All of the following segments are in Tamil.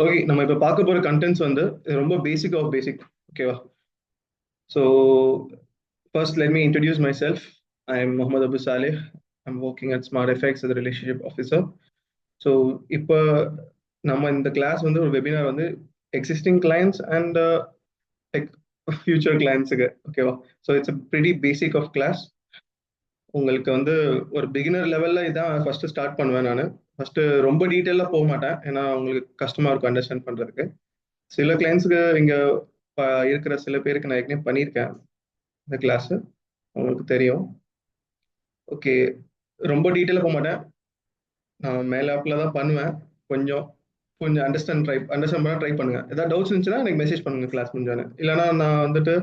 ஓகே, நம்ம இப்போ பார்க்க போற கண்டென்ட்ஸ் வந்து இது ரொம்ப பேசிக் ஆஃப் பேசிக். ஓகேவா? So first let me introduce myself. I am Mohammed Abu Salih. I'm working at smart effects as a relationship officer. So இப்போ நம்ம இந்த கிளாஸ் வந்து ஒரு வெபினார் வந்து existing clients and like future கிளைண்ட்ஸுக்கு. ஓகேவா? So it's a pretty basic of class. உங்களுக்கு வந்து ஒரு பிகினர் லெவல்ல இதான் ஃபர்ஸ்ட் ஸ்டார்ட் பண்ணுவேன் நான். ஃபர்ஸ்ட் ரொம்ப டீட்டெயிலாக போக மாட்டேன், ஏன்னா உங்களுக்கு கஷ்டமா இருக்கும் அண்டர்ஸ்டாண்ட் பண்றதுக்கு. சில கிளைண்ட்ஸுக்கு இங்க இருக்கிற சில பேருக்கு நான் ஏற்கனவே பண்ணியிருக்கேன் இந்த கிளாஸ், உங்களுக்கு தெரியும். ஓகே, ரொம்ப டீட்டெயிலாக போக மாட்டேன், நான் மேலாப்பில் தான் பண்ணுவேன். கொஞ்சம் கொஞ்சம் அண்டர்ஸ்டாண்ட் பண்ண ட்ரை பண்ணுங்க. ஏதாவது டவுட்ஸ் இருந்துச்சுன்னா எனக்கு மெசேஜ் பண்ணுங்க கிளாஸ் முடிஞ்சானே. இல்லைனா நான் வந்துட்டு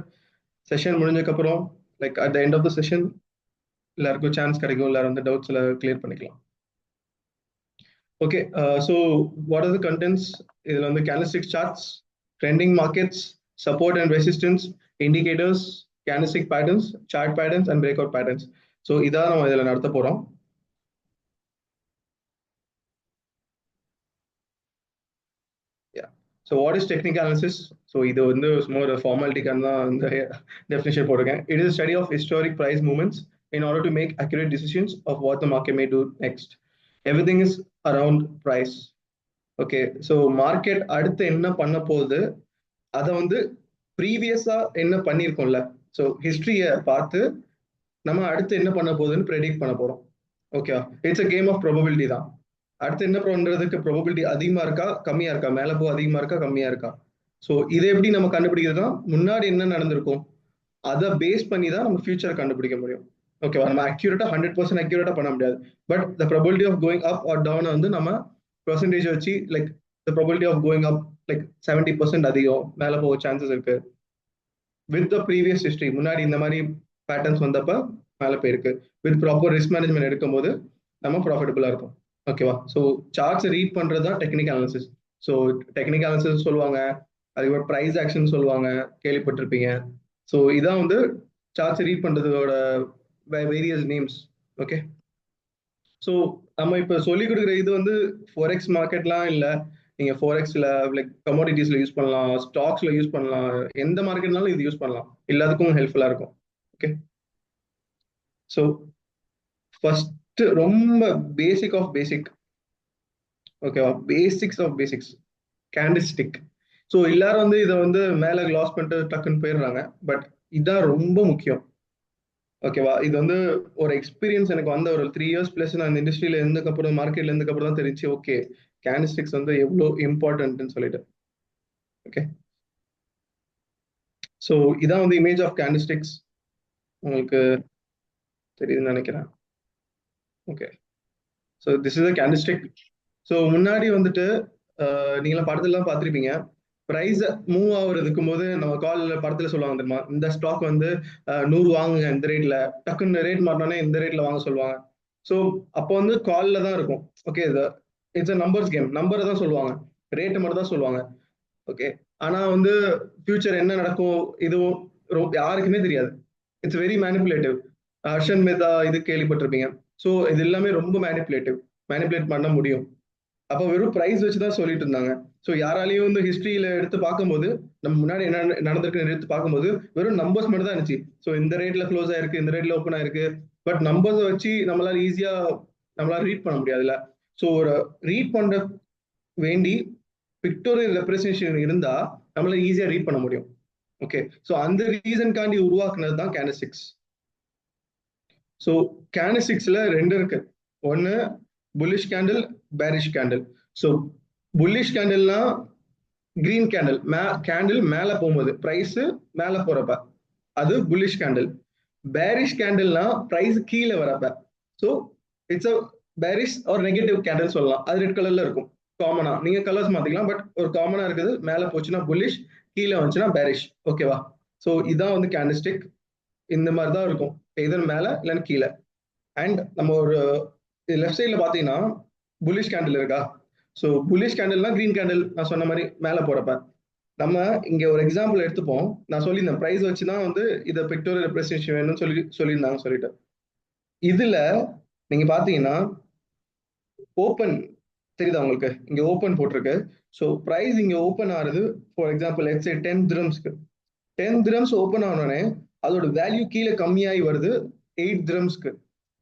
செஷன் முடிஞ்சதுக்கப்புறம் like at the end of the session எல்லாருக்கும் சான்ஸ் கிடைக்கும், எல்லாரும் வந்து டவுட்ஸ்ல கிளியர் பண்ணிக்கலாம். Okay, so what are the contents? இதில் வந்து candlestick charts, trending markets, support and resistance, indicators, candlestick patterns, chart patterns and break out patterns. So இதான் நம்ம இதில் நடத்த போகிறோம். So what is technical analysis? So இது வந்து சும்மா ஒரு ஃபார்மாலிட்டிக்கான தான் இந்த டெஃபினேஷன் போட்டிருக்கேன். It is study of historic price movements in order to make accurate decisions of what the market may do next. Everything is around price. Okay, so market அடுத்து என்ன பண்ண போகுது, அதை வந்து ப்ரீவியஸா என்ன பண்ணியிருக்கோம்ல, ஸோ ஹிஸ்டரியை பார்த்து நம்ம அடுத்து என்ன பண்ண போகுதுன்னு ப்ரெடிக்ட் பண்ண போறோம். ஓகேவா? It's a game of probability தான். அடுத்து என்ன பண்றதுக்கு ப்ராபபிலிட்டி அதிகமா இருக்கா கம்மியா இருக்கா, மேல போ அதிகமா இருக்கா கம்மியா இருக்கா. ஸோ இதை எப்படி நம்ம கண்டுபிடிக்கிறதுனா, முன்னாடி என்ன நடந்திருக்கும் அதை பேஸ் பண்ணி தான் நம்ம ஃபியூச்சரை கண்டுபிடிக்க முடியும். ஓகேவா? நம்ம அக்யூரேட்டா 100% அக்யூரேட்டா பண்ண முடியாது, but the probability of going up or down வந்து நம்ம பெர்சன்டேஜ் வச்சு like the probability of going up like 70% அதிகம், மேல போக சான்சஸ் இருக்கு. வித் த ப்ரீவியஸ் ஹிஸ்டரி, முன்னாடி இந்த மாதிரி பேட்டர்ன்ஸ் வந்தப்ப மேல போயிருக்கு. வித் ப்ராப்பர் ரிஸ்க் மேனேஜ்மெண்ட் எடுக்கும்போது நம்ம ப்ராஃபிட்டபிளா இருக்கும். ஓகேவா? ஸோ சார்ட்ஸ் ரீட் பண்றது தான் technical analysis. So technical analysis சொல்லுவாங்க, அதுக்கப்புறம் ப்ரைஸ் ஆக்ஷன் சொல்லுவாங்க, கேள்விப்பட்டிருப்பீங்க. ஸோ இதான் வந்து சார்ட்ஸ் ரீட் பண்றதோட வேரியஸ் நேம்ஸ். ஓகே, ஸோ நம்ம இப்போ சொல்லிக் கொடுக்குற இது வந்து ஃபோரெக்ஸ் மார்க்கெட்லாம் இல்லை. நீங்க ஃபோரெக்ஸ்ல லைக் கமோடிட்டிஸ்ல யூஸ் பண்ணலாம், ஸ்டாக்ஸ்ல யூஸ் பண்ணலாம், எந்த மார்க்கெட்னாலும் இது யூஸ் பண்ணலாம், எல்லாத்துக்கும் ஹெல்ப்ஃபுல்லா இருக்கும். ஓகே, ஸோ ஃபர்ஸ்ட் ரொம்ப பேசிக் ஆஃப் பேசிக். ஓகேவா? Basics of basics, candlestick. So எல்லாரும் வந்து இதை வந்து மேலே கிளாஸ் பண்ணிட்டு டக்குன்னு போயிடுறாங்க, பட் இதான் ரொம்ப முக்கியம். ஓகேவா? இது வந்து ஒரு எக்ஸ்பீரியன்ஸ் எனக்கு வந்த ஒரு 3 இயர்ஸ் பிளஸ் நான் இந்த இண்டஸ்ட்ரியில இருந்ததுக்கப்புறம், மார்க்கெட்ல இருந்ததுக்கப்புறம் தான் தெரிஞ்சு ஓகே கேண்டில்ஸ்டிக்ஸ் வந்து எவ்வளோ இம்பார்ட்டன்ட்னு சொல்லிட்டு. ஓகே, ஸோ இதான் வந்து இமேஜ் ஆஃப் கேண்டில்ஸ்டிக்ஸ், உங்களுக்கு தெரியுதுன்னு நினைக்கிறேன். Okay, so this is a candlestick. So முன்னாடி வந்துட்டு நீங்களாம் படத்துலலாம் பார்த்துருப்பீங்க, ப்ரைஸ் மூவ் ஆகுறதுக்கும் போது நம்ம காலில் படத்துல சொல்லுவாங்க தெரியுமா, இந்த ஸ்டாக் வந்து 100 வாங்குங்க இந்த ரேட்ல, டக்குன்னு ரேட் மாட்டினோன்னே இந்த ரேட்ல வாங்க சொல்லுவாங்க. ஸோ அப்போ வந்து காலில் தான் இருக்கும். Okay, it's a numbers game, நம்பரை தான் சொல்லுவாங்க, ரேட்டை மட்டும் தான் சொல்லுவாங்க. ஓகே, ஆனா வந்து ஃபியூச்சர் என்ன நடக்கும் இதுவும் யாருக்குமே தெரியாது. It's very manipulative. Harshan Mehta இது கேள்விப்பட்டிருப்பீங்க. ஸோ இது எல்லாமே ரொம்ப மேனிப்புலேட் பண்ண முடியும். அப்போ வெறும் ப்ரைஸ் வச்சு தான் சொல்லிட்டு இருந்தாங்க. ஸோ யாராலையும் வந்து ஹிஸ்டரியில எடுத்து பார்க்கும்போது, நம்ம முன்னாடி என்ன நடந்திருக்குன்னு எடுத்து பார்க்கும்போது வெறும் நம்பர்ஸ் மட்டும் தான் இருந்துச்சு. ஸோ இந்த ரேட்ல க்ளோஸ் ஆயிருக்கு, இந்த ரேட்ல ஓப்பன் ஆயிருக்கு, பட் நம்பர்ஸை வச்சு நம்மளால ரீட் பண்ண முடியாதுல்ல. ஸோ ஒரு ரீட் பண்ற வேண்டி பிக்டோரியல் ரெப்ரஸன்டேஷன் இருந்தா நம்மளால ஈஸியா ரீட் பண்ண முடியும். ஓகே, ஸோ அந்த ரீசன்காண்டி உருவாக்குனது தான் கேண்டல்ஸ்டிக்ஸ். ஸோ கேண்டல்ஸ்டிக்ஸ்ல ரெண்டு இருக்கு. ஒன்னு bullish candle, bearish candle. So bullish கேண்டில்னா கிரீன் கேண்டில், கேண்டில் மேல போகும்போது பிரைஸ் மேல போறப்ப அது புல்லிஷ் கேண்டில். பேரிஷ் கேண்டில்னா பிரைஸ் கீழே வரப்ப. So it's a bearish or negative candle சொல்லலாம். அது ரெட் கலர்ல இருக்கும் காமனா, நீங்க கலர்ஸ் மாத்திக்கலாம், பட் ஒரு காமனா இருக்குது, மேல போச்சுன்னா புல்லிஷ், கீழே வந்துச்சுன்னா பேரிஷ். ஓகேவா? ஸோ இதான் வந்து கேண்டில்ஸ்டிக். இந்த மாதிரி தான் இருக்கும், எதன் மேல இல்லைன்னு கீழே. அண்ட் நம்ம ஒரு லெஃப்ட் சைட்ல பாத்தீங்கன்னா புல்லிஷ் கேண்டில் இருக்கா? ஸோ புல்லிஷ் கேண்டில்னா கிரீன் கேண்டில், நான் சொன்ன மாதிரி மேல போறப்ப. நம்ம இங்க ஒரு எக்ஸாம்பிள் எடுத்துப்போம். நான் சொல்லியிருந்தேன் பிரைஸ் வச்சுதான் வந்து இதை பிக்டோரியல் ரெப்ரஸன்டேஷன் வேணும்னு சொல்லியிருந்தாங்க சொல்லிட்டு. இதுல நீங்க பாத்தீங்கன்னா ஓப்பன் தெரியுதா உங்களுக்கு? இங்க ஓப்பன் போட்டிருக்கு. ஸோ பிரைஸ் இங்க ஓப்பன் ஆகுது. For example let's say 10 திரம்ஸ்க்கு 10 dirhams open ஆனோடனே அதோட வேல்யூ கீழே கம்மியாகி வருது 8 திரம்ஸ்க்கு.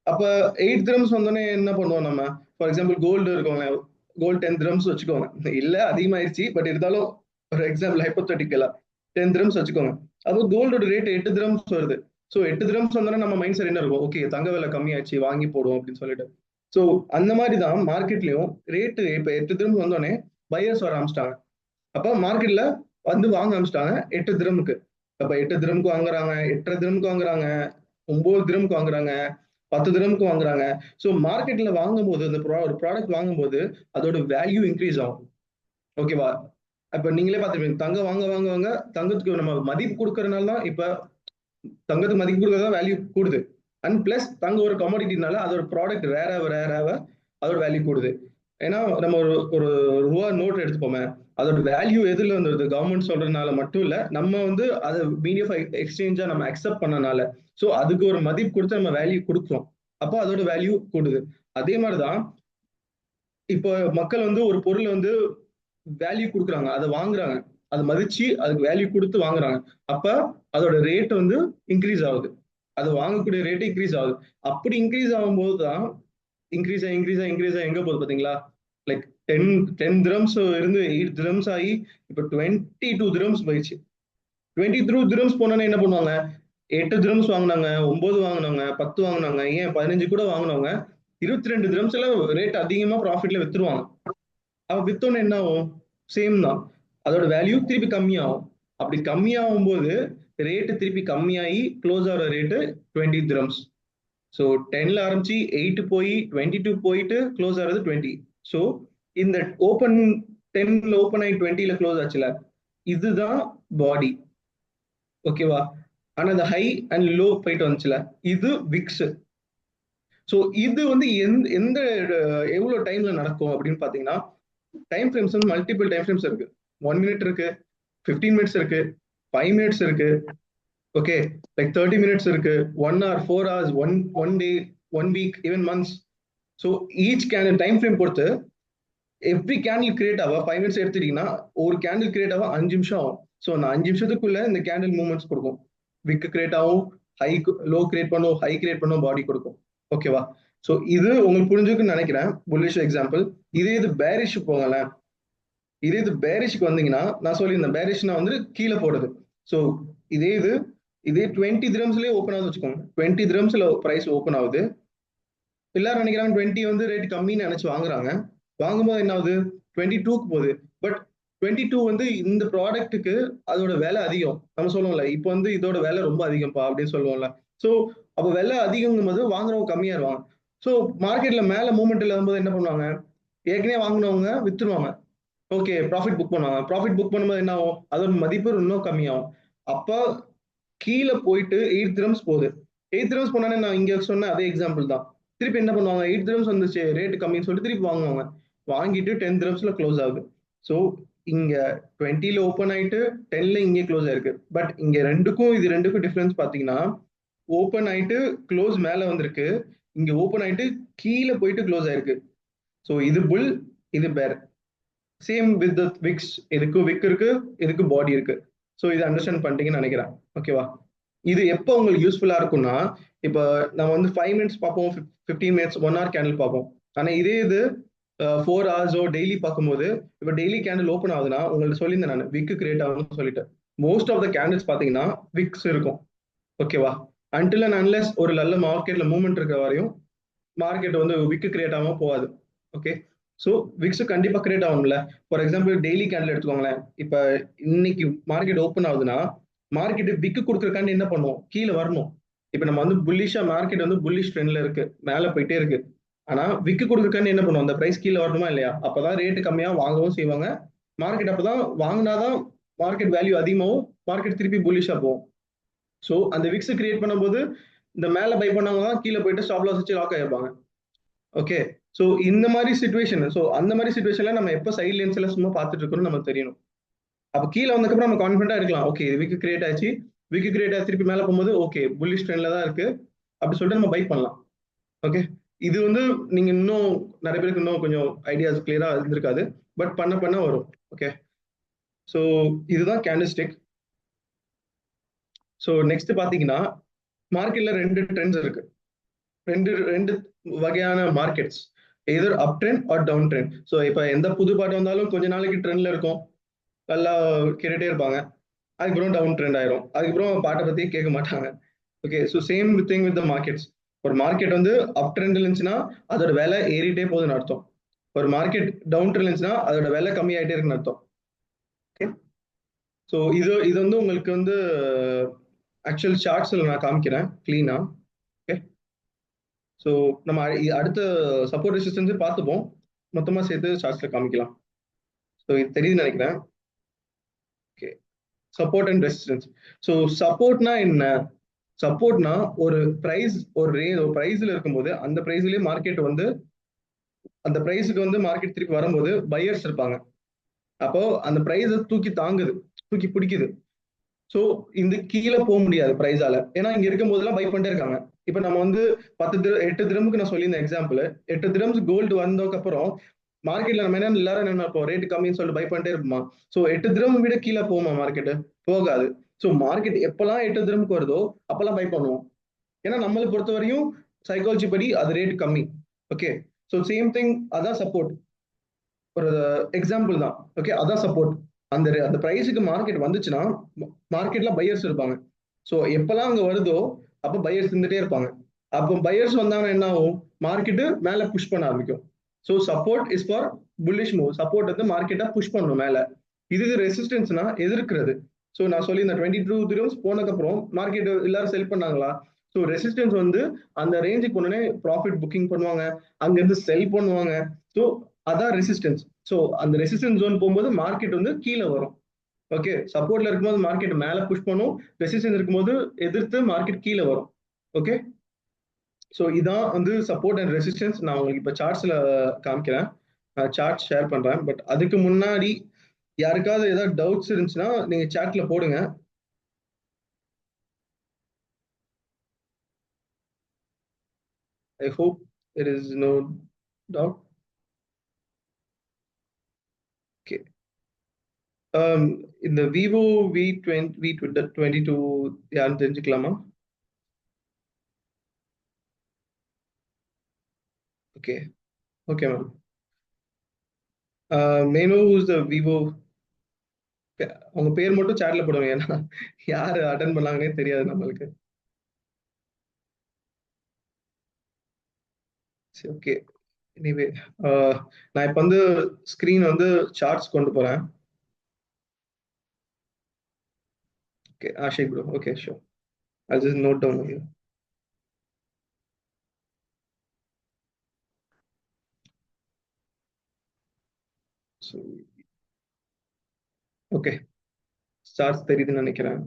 அப்ப 8 திரம்ஸ் வந்தோடனே என்ன பண்ணுவோம் நம்ம? ஃபார் எக்ஸாம்பிள் கோல்டு இருக்கவங்க கோல்டு 10 திரம்ஸ் வச்சுக்கோங்க. இல்ல அதிகமாயிருச்சு, பட் இருந்தாலும் ஒரு எக்ஸாம்பிள் ஹைப்போதெட்டிக்கலா 10 திரம்ஸ் வச்சுக்கோங்க. அப்போ கோல்டோட ரேட் 8 திரம்ஸ் வருது. ஸோ 8 திரம்ஸ் வந்தோடனே நம்ம மைண்ட் செட் என்ன இருக்கும்? ஓகே, தங்க விலை கம்மியாச்சு, வாங்கி போடுவோம் அப்படின்னு சொல்லிட்டு. ஸோ அந்த மாதிரி தான் மார்க்கெட்லயும் ரேட்டு இப்ப 8 திரம்ஸ் வந்தோடனே பையர்ஸ் வர ஆரம்பிச்சிட்டாங்க. அப்ப மார்க்கெட்ல வந்து வாங்க ஆரம்பிச்சிட்டாங்க 8 திரமுக்கு. அப்ப 8 திரமுக்கு வாங்குறாங்க, 8.5 திரமுக்கு வாங்குறாங்க, 9 திரமுக்கு வாங்குறாங்க, 10 திரமுக்கு வாங்குறாங்க. ஸோ மார்க்கெட்ல வாங்கும்போது இந்த ஒரு ப்ராடக்ட் வாங்கும்போது அதோட வேல்யூ இன்க்ரீஸ் ஆகும். ஓகேவா? இப்ப நீங்களே பார்த்துருப்பீங்க, தங்கம் வாங்க வாங்க வாங்க தங்கத்துக்கு நம்ம மதிப்பு கொடுக்கறதுனால தான் இப்ப தங்கத்துக்கு மதிப்பு கொடுக்கறதா வேல்யூ கூடுது. அண்ட் பிளஸ் தங்கம் ஒரு கமாடிட்டினால அதோட ப்ராடக்ட் ரேராக அதோட வேல்யூ கூடுது. ஏன்னா நம்ம ஒரு ஒரு ரூபா நோட் எடுத்துப்போமே, அதோட வேல்யூ எதுல வந்தது? கவர்மெண்ட் சொல்றதுனால மட்டும் இல்ல, நம்ம வந்து அதை மீடியம் ஆஃப் எக்ஸ்சேஞ்சா நம்ம அக்செப்ட் பண்ணனால. ஸோ அதுக்கு ஒரு மதிப்பு கொடுத்து நம்ம வேல்யூ கொடுக்குறோம். அப்போ அதோட வேல்யூ கூடுது. அதே மாதிரிதான் இப்போ மக்கள் வந்து ஒரு பொருளை வந்து வேல்யூ கொடுக்குறாங்க, அதை வாங்குறாங்க, அதை மதிச்சு அதுக்கு வேல்யூ கொடுத்து வாங்குறாங்க. அப்ப அதோட ரேட் வந்து இன்க்ரீஸ் ஆகுது, அது வாங்கக்கூடிய ரேட் இன்க்ரீஸ் ஆகுது. அப்படி இன்க்ரீஸ் ஆகும்போது தான் இன்க்ரீஸ் எங்க போகுது பாத்தீங்களா? லைக் 10 திரம்ஸ் இருந்து 8 திரம்ஸ் ஆகி இப்ப 22 திரம்ஸ் போயிடுச்சு. 22 திரம்ஸ் போனோன்னே என்ன பண்ணுவாங்க? 8 திரம்ஸ் வாங்கினாங்க, 9 வாங்கினவங்க, 10 வாங்கினாங்க, ஏன் 15 கூட வாங்கினவங்க 22 திரம்ஸ்ல ரேட் அதிகமா ப்ராஃபிட்ல வித்துருவாங்க. அவ வித்தோன்னு என்ன ஆகும்? சேம் தான், அதோட வேல்யூ திருப்பி கம்மியாகும். அப்படி கம்மியாகும் போது ரேட்டு திருப்பி கம்மியாகி க்ளோஸ் ஆகிற ரேட்டு 20 திரம்ஸ். ஸோ 10ல ஆரம்பிச்சு 8 போய் 22 போயிட்டு க்ளோஸ் ஆகிறது 20. ஸோ இந்த ஓப்பன் 10ல ஓப்பன் ஆகி 20ல க்ளோஸ் ஆச்சுல, இதுதான் பாடி. ஓகேவா? ஆனா இந்த ஹை அண்ட் லோ போயிட்டு வந்துச்சுல, இது விக்ஸ். ஸோ இது வந்து எந்த எவ்வளவு டைம்ல நடக்கும் அப்படின்னு பாத்தீங்கன்னா, டைம் ஃப்ரேம்ஸ் வந்து மல்டிபிள் டைம் ஃப்ரேம்ஸ் இருக்கு. 1 மினிட் இருக்கு, 15 மினிட்ஸ் இருக்கு, 5 மினிட்ஸ் இருக்கு, ஓகே, லைக் 30 மினிட்ஸ் இருக்கு, 1 hour, 4 hours, one day, 1 week, even months. So each candle time frame பொறுத்து எவ்ரி கேண்டில் கிரியேட் ஆக 5 மினிட்ஸ் எடுத்துட்டீங்கன்னா ஒரு கேண்டில் கிரியேட் ஆக 5 நிமிஷம் ஆகும். ஸோ அந்த 5 நிமிஷத்துக்குள்ள இந்த கேண்டில் மூவ்மெண்ட்ஸ் கொடுக்கும். விக் கிரியேட் ஆகும், ஹை லோ கிரியேட் பண்ணும், ஹை கிரியேட் பண்ணும், பாடி கொடுக்கும். ஓகேவா? ஸோ இது உங்களுக்கு புரிஞ்சுக்குன்னு நினைக்கிறேன், புல்லிஷ் எக்ஸாம்பிள். இது பேரிஷ் போகல. இது பேரிஷ்க்கு வந்தீங்கன்னா நான் சொல்லியிருந்தேன், பேரிஷ்னா வந்து கீழே போடுறது. ஸோ இதே 20 திரம்ஸ்லயே ஓப்பன் ஆகுது வச்சுக்கோங்க. 20 திரம்ஸ்ல பிரைஸ் ஓப்பன் ஆகுது. எல்லாரும் நினைக்கிறாங்க 20 வந்து ரேட் கம்மின்னு நினைச்சு வாங்குறாங்க. வாங்கும்போது என்ன ஆகுது? 22க்கு போகுது. பட் 22 வந்து இந்த ப்ராடக்ட்டுக்கு அதோட விலை அதிகம். நம்ம சொல்லுவோம்ல, இப்போ வந்து இதோட விலை ரொம்ப அதிகம்ப்பா அப்படின்னு சொல்லுவோம்ல. ஸோ அப்போ விலை அதிகங்கும் போது வாங்குறவங்க கம்மியாயிருவாங்க. ஸோ மார்க்கெட்ல மேல மூவ்மெண்ட் இல்லாதபோது என்ன பண்ணுவாங்க? ஏற்கனவே வாங்கினவங்க வித்துருவாங்க. ஓகே, ப்ராஃபிட் புக் பண்ணுவாங்க. ப்ராஃபிட் புக் பண்ணும்போது என்ன ஆகும்? அதோட மதிப்பு இன்னும் கம்மியாகும். அப்ப கீழே போயிட்டு 8 திரம்ஸ் போகுது. 8 திரம்ஸ் போனானே நான் இங்க சொன்ன அதே எக்ஸாம்பிள் தான். திருப்பி என்ன பண்ணுவாங்க? 8 திரம்ஸ் வந்துச்சு, ரேட் கம்மின்னு சொல்லிட்டு திருப்பி வாங்குவாங்க. வாங்கிட்டு 10 திரம்ஸ்ல க்ளோஸ் ஆகுது. ஸோ இங்க 20ல ஓப்பன் ஆயிட்டு 10ல இங்கே க்ளோஸ் ஆயிருக்கு. பட் இங்க இது ரெண்டுக்கும் டிஃபரன்ஸ் பாத்தீங்கன்னா, ஓப்பன் ஆயிட்டு க்ளோஸ் மேல வந்திருக்கு, இங்க ஓப்பன் ஆயிட்டு கீழே போயிட்டு க்ளோஸ் ஆயிருக்கு. ஸோ இது புல், இது பேர். சேம் வித் விக்ஸ், இதுக்கு விக் இருக்கு, இதுக்கு பாடி இருக்கு. ஸோ இதை அண்டர்ஸ்டாண்ட் பண்ணிட்டீங்கன்னு நினைக்கிறேன். ஓகேவா? இது எப்போ உங்களுக்கு யூஸ்ஃபுல்லா இருக்கும்னா, இப்போ நம்ம வந்து 5 மினிட்ஸ் பார்ப்போம், 15 மினிட்ஸ், 1 hour கேண்டில் பார்ப்போம். ஆனா இது 4 ஹவர்ஸோ டெய்லி பார்க்கும்போது, இப்போ டெய்லி கேண்டில் ஓப்பன் ஆகுதுன்னா உங்களுக்கு சொல்லியிருந்தேன் நான் விக் கிரியேட் ஆகும்னு சொல்லிட்டு. மோஸ்ட் ஆஃப் த கேண்டில்ஸ் பார்த்தீங்கன்னா விக்ஸ் இருக்கும். ஓகேவா? அன்டில் அண்ட் அன்லெஸ் ஒரு நல்ல மார்க்கெட்ல மூவ்மெண்ட் இருக்கிற வரையும் மார்க்கெட் வந்து விக் கிரியேட் ஆகாம போகாது. ஓகே, ஸோ விக்ஸ் கண்டிப்பா கிரியேட் ஆகும்ல. ஃபார் எக்ஸாம்பிள் டெய்லி கேண்டில் எடுத்துக்கோங்களேன். இப்ப இன்னைக்கு மார்க்கெட் ஓப்பன் ஆகுதுன்னா மார்க்கெட் விக் கொடுக்குறக்காண்டி என்ன பண்ணுவோம்? கீழே வரணும். இப்ப நம்ம வந்து புல்லிஷா, மார்க்கெட் வந்து புல்லிஷ் ட்ரெண்ட்ல இருக்கு, மேல போயிட்டே இருக்கு. ஆனா விக் கொடுக்குறக்காண்டி என்ன பண்ணுவோம்? அந்த பிரைஸ் கீழே வரணுமா இல்லையா? அப்பதான் ரேட்டு கம்மியா வாங்கவும் செய்வாங்க. மார்க்கெட் அப்பதான் வாங்கினாதான் மார்க்கெட் வேல்யூ அதிகமாகும், மார்க்கெட் திருப்பி புல்லிஷா போகும். ஸோ அந்த விக்ஸ் கிரியேட் பண்ணும்போது இந்த மேல பை பண்ணவங்க தான் கீழே போயிட்டு ஸ்டாப் லாஸ் வச்சு லாக் ஆயிருப்பாங்க. ஓகே, ஸோ இந்த மாதிரி சுச்சுவேஷன், ஸோ அந்த மாதிரி சுச்சுவேஷன்ல நம்ம எப்போ சைட் லைன்ஸ்ல சும்மா பார்த்துட்டு இருக்கணும் நமக்கு தெரியணும். அப்போ கீழே வந்ததுக்கப்புறம் நம்ம கான்ஃபிடண்டா இருக்கலாம். ஓகே, விக் கிரியேட் ஆச்சு, விக் கிரியேட் ஆச்சு திருப்பி மேலே போகும்போது ஓகே புல்லிஷ் ட்ரெண்ட்ல தான் இருக்கு அப்படி சொல்லிட்டு நம்ம பை பண்ணலாம். ஓகே, இது வந்து நீங்க இன்னும் நிறைய பேருக்கு இன்னும் கொஞ்சம் ஐடியாஸ் கிளியரா இருந்திருக்காது. பட் பண்ண பண்ண வரும். ஓகே. ஸோ இதுதான் கேண்டில்ஸ்டிக். ஸோ நெக்ஸ்ட் பாத்தீங்கன்னா மார்க்கெட்ல ரெண்டு ட்ரெண்ட்ஸ் இருக்கு. ரெண்டு ரெண்டு வகையான markets, either up trend or down trend. So இப்போ எந்த புது பாட்டு வந்தாலும் கொஞ்ச நாளைக்கு ட்ரெண்ட்ல இருக்கும், நல்லா கேட்டுட்டே இருப்பாங்க. அதுக்கப்புறம் டவுன் ட்ரெண்ட் ஆயிரும், அதுக்கப்புறம் பாட்டை பத்தி கேட்க மாட்டாங்க. Okay. So same thing with the markets. ஒரு மார்க்கெட் வந்து அப் ட்ரெண்ட் இருந்துச்சுன்னா அதோட விலை ஏறிட்டே போகுதுன்னு அர்த்தம். ஒரு மார்க்கெட் டவுன் ட்ரெண்ட் இருந்துச்சுன்னா அதோட விலை கம்மியாயிட்டே இருக்குன்னு அர்த்தம். ஓகே. ஸோ இது இது வந்து உங்களுக்கு வந்து ஆக்சுவல் சார்ட்ஸ்ல நான் காமிக்கிறேன் கிளீனா. ஓகே. ஸோ நம்ம அடுத்த சப்போர்ட் ரெசிஸ்டன்ஸ் பார்த்துப்போம், மொத்தமா சேர்த்து சார்ட்ஸ்ல காமிக்கலாம். ஸோ இது தெரியுதுன்னு நினைக்கிறேன். Okay. Support and resistance. So சப்போர்ட்னா என்ன? சப்போர்ட்னா ஒரு பிரைஸ், ஒரு பிரைஸ்ல இருக்கும்போது அந்த பிரைஸ்லயே மார்க்கெட் வந்து அந்த பிரைஸுக்கு வந்து மார்க்கெட் திருப்பி வரும்போது பையர்ஸ் இருப்பாங்க. அப்போ அந்த பிரைஸை தூக்கி தாங்குது, தூக்கி பிடிக்குது. ஸோ இந்த கீழே போக முடியாது பிரைஸால, ஏன்னா இங்க இருக்கும் போதெல்லாம் பை பண்ணிட்டே இருக்காங்க. இப்ப நம்ம வந்து 8 திரமுக்கு நான் சொல்லியிருந்த எக்ஸாம்பிள், 8 திரம்ஸ் கோல்டு வந்ததுக்கு அப்புறம் மார்க்கெட்ல நம்ம என்ன எல்லாரும் என்ன இப்போ ரேட் கம்மின்னு சொல்லிட்டு பை பண்ணிட்டே இருப்போமா? ஸோ 8 திரம் விட கீழே போகுமா மார்க்கெட்? போகாது. ஸோ மார்க்கெட் எப்பெல்லாம் 8 திரமுக்கு வருதோ அப்பெல்லாம் பை பண்ணுவோம். ஏன்னா நம்மளை பொறுத்த வரையும் சைக்காலஜி படி அது ரேட் கம்மி. ஓகே. ஸோ சேம் திங், அதான் சப்போர்ட். ஒரு எக்ஸாம்பிள் தான். ஓகே. அதான் சப்போர்ட். அந்த பிரைஸுக்கு மார்க்கெட் வந்துச்சுன்னா மார்க்கெட்ல பையர்ஸ் இருப்பாங்க. ஸோ எப்பெல்லாம் அங்க வருதோ அப்ப பையர்ஸ் இருந்துட்டே இருப்பாங்க. அப்போ பையர்ஸ் வந்தாங்கன்னா என்ன ஆகும்? மார்க்கெட்டு மேல புஷ் பண்ண ஆரம்பிக்கும். So support is for bullish move. Support வந்து மார்க்கெட்டை புஷ் பண்ணணும் மேல. இதுக்கு ரெசிஸ்டன்ஸ்னா எதிர்க்கிறது. ஸோ நான் சொல்லி இந்த 22 திரம்ஸ் போனதுக்கப்புறம் மார்க்கெட் எல்லாரும் செல் பண்ணாங்களா? ஸோ ரெசிஸ்டன்ஸ் வந்து அந்த ரேஞ்சுக்கு உடனே ப்ராஃபிட் புக்கிங் பண்ணுவாங்க, அங்கிருந்து செல் பண்ணுவாங்க. ஸோ அதான் ரெசிஸ்டன்ஸ். ஸோ அந்த ரெசிஸ்டன்ஸ் ஜோன் போகும்போது மார்க்கெட் வந்து கீழே வரும். ஓகே. சப்போர்ட்ல இருக்கும்போது மார்க்கெட் மேல புஷ் பண்ணும், ரெசிஸ்டன்ஸ் இருக்கும்போது எதிர்த்து மார்க்கெட் கீழே வரும். ஓகே. ஸோ இதான் வந்து சப்போர்ட் அண்ட் ரெசிஸ்டன்ஸ். நான் உங்களுக்கு இப்போ சார்ட்ஸ்ல காமிக்கிறேன், சார்ட் ஷேர் பண்றேன். பட் அதுக்கு முன்னாடி யாருக்காவது ஏதாவது டவுட்ஸ் இருந்துச்சுன்னா நீங்க சாட்ல போடுங்க. I hope there is no doubt. Okay. இந்த விவோ V22 யாருன்னு தெரிஞ்சுக்கலாமா? Okay. Okay ma'am. May know who's the Vivo. உங்க பேர் மட்டும் சாட்ல போடுங்க, ஏன்னா யாரு அட்டன் பண்ணாங்கன்னே தெரியாது நம்மளுக்கு. சரி. ஓகே. எனிவே, நான் இப்போ வந்து ஸ்க்ரீன் வந்து சார்ட்ஸ் கொண்டு போறேன். Okay. Ashiq bro. Okay, sure. I just note down here. So okay. Charts தெரியுதுன்னு நினைக்கிறேன்.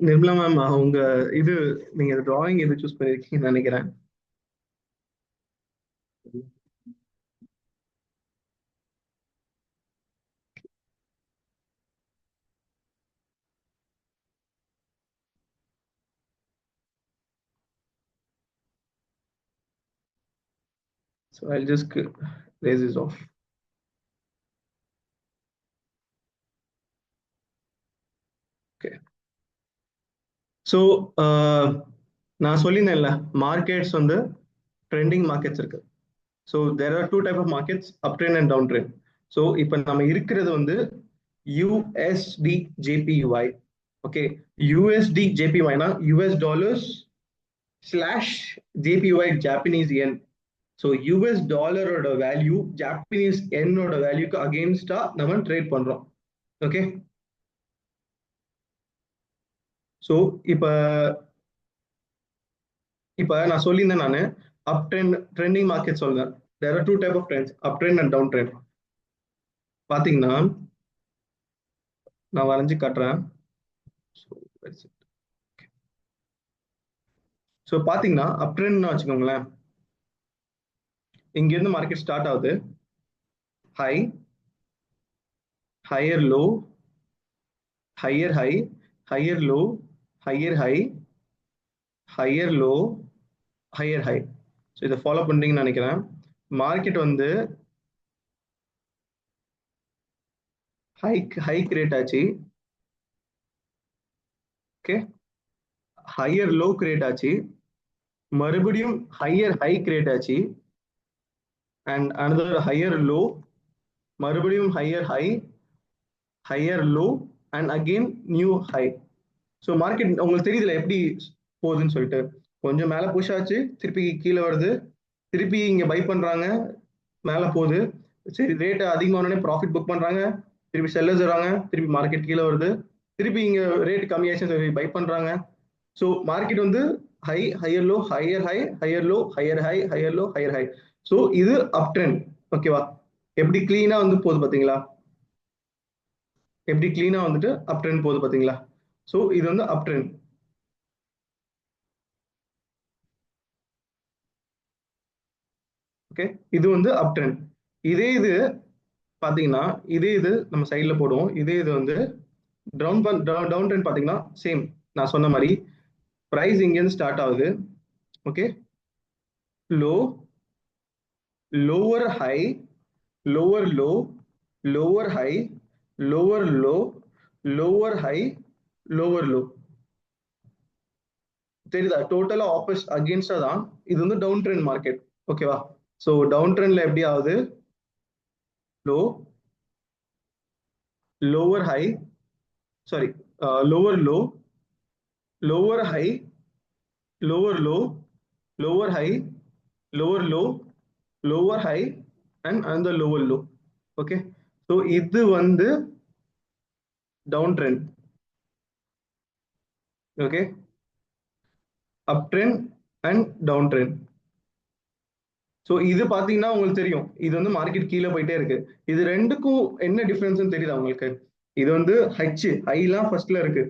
நிர்மலா மேம், உங்க இது நீங்க டிராயிங் எது சூஸ் பண்ணிருக்கீங்கன்னு நினைக்கிறேன். So I just race is off. So நான் சொல்லியிருந்தேன்ல மார்க்கெட்ஸ் வந்து ட்ரெண்டிங் மார்க்கெட்ஸ் இருக்கு. So there are two type of markets, up trend and down trend. So இப்போ நம்ம இருக்கிறது வந்து யூஎஸ்டி ஜேபிஒய். ஓகே, யூஎஸ்டி ஜேபிஒய்னா US dollars slash JPY Japanese yen. So US டாலரோட வேல்யூ ஜாப்பனீஸ் என்னோட வேல்யூக்கு அகேன்ஸ்டா நம்ம ட்ரேட் பண்றோம். ஓகே, ஸோ இப்போ நான் சொல்லியிருந்தேன் நான் அப் ட்ரெண்ட் ட்ரெண்டிங் மார்க்கெட் சொல்றேன். There are two type of trends, up trend and down trend. பாத்தீங்கன்னா நான் வரைஞ்சு காட்டுறேன். ஸோ பாத்தீங்கன்னா அப் ட்ரெண்ட்னு வச்சுக்கோங்களேன், இங்க இருந்து மார்க்கெட் ஸ்டார்ட் ஆகுது. High, higher low, higher high, higher low, higher high, higher low, higher high. So இதை ஃபாலோ பண்றீங்கன்னு நினைக்கிறேன். மார்க்கெட் வந்து ஹை கிரியேட் ஆச்சு. ஓகே, ஹையர் லோ கிரியேட் ஆச்சு, மறுபடியும் ஹையர் ஹை கிரியேட் ஆச்சு, அண்ட் அனதர் ஹையர் லோ, மறுபடியும் higher high, higher low, and again new high. So market உங்களுக்கு தெரியுதுல எப்படி போகுதுன்னு சொல்லிட்டு, கொஞ்சம் மேலே புஷ் ஆச்சு, திருப்பி கீழே வருது, திருப்பி இங்க பை பண்றாங்க, மேலே போகுது, சரி ரேட் அதிகமானோடனே ப்ராஃபிட் புக் பண்றாங்க, திருப்பி செல்லர்ஸ் வராங்க, திருப்பி மார்க்கெட் கீழே வருது, திருப்பி இங்க ரேட் கம்மியாச்சு சரி பை பண்றாங்க. ஸோ மார்க்கெட் வந்து high, higher low, higher high, higher low, higher high, higher low, higher high. So இது அப் ட்ரெண்ட். ஓகேவா, எப்படி கிளீனா வந்து போகுது பாத்தீங்களா, எப்படி கிளீனா வந்துட்டு அப் ட்ரெண்ட் போகுது பாத்தீங்களா. ஸோ இது வந்து அப் ட்ரெண்ட். ஓகே, இது வந்து அப் ட்ரெண்ட். இதே இது பாத்தீங்கன்னா, இதே இது நம்ம சைட்ல போடுவோம். இதே இது வந்து டவுன் டவுன் ட்ரெண்ட் பாத்தீங்கன்னா சேம் நான் சொன்ன மாதிரி பிரைஸ் இங்கேருந்து ஸ்டார்ட் ஆகுது. Okay, low, lower high, lower low, lower high, lower low, lower high, lower low. தெரியுதா, டோட்டலா ஆப்போசிட் அகேன்ஸ்டா தான் இது வந்து டவுன் ட்ரெண்ட் மார்க்கெட். ஓகேவா, ஸோ டவுன் ட்ரெண்ட்ல எப்படி ஆகுது, low, lower high, sorry lower low, lower high, lower low, lower high, lower low, lower high, and another lower low. Okay, so இது வந்து down trend. Okay, up trend and down trend. So இது பார்த்தீங்கன்னா உங்களுக்கு தெரியும், இது வந்து மார்க்கெட் கீழே போயிட்டே இருக்கு. இது ரெண்டுக்கும் என்ன டிஃபரன்ஸ்னு தெரியுதா உங்களுக்கு. இது வந்து ஹைலாம் ஃபர்ஸ்ட்ல இருக்கு,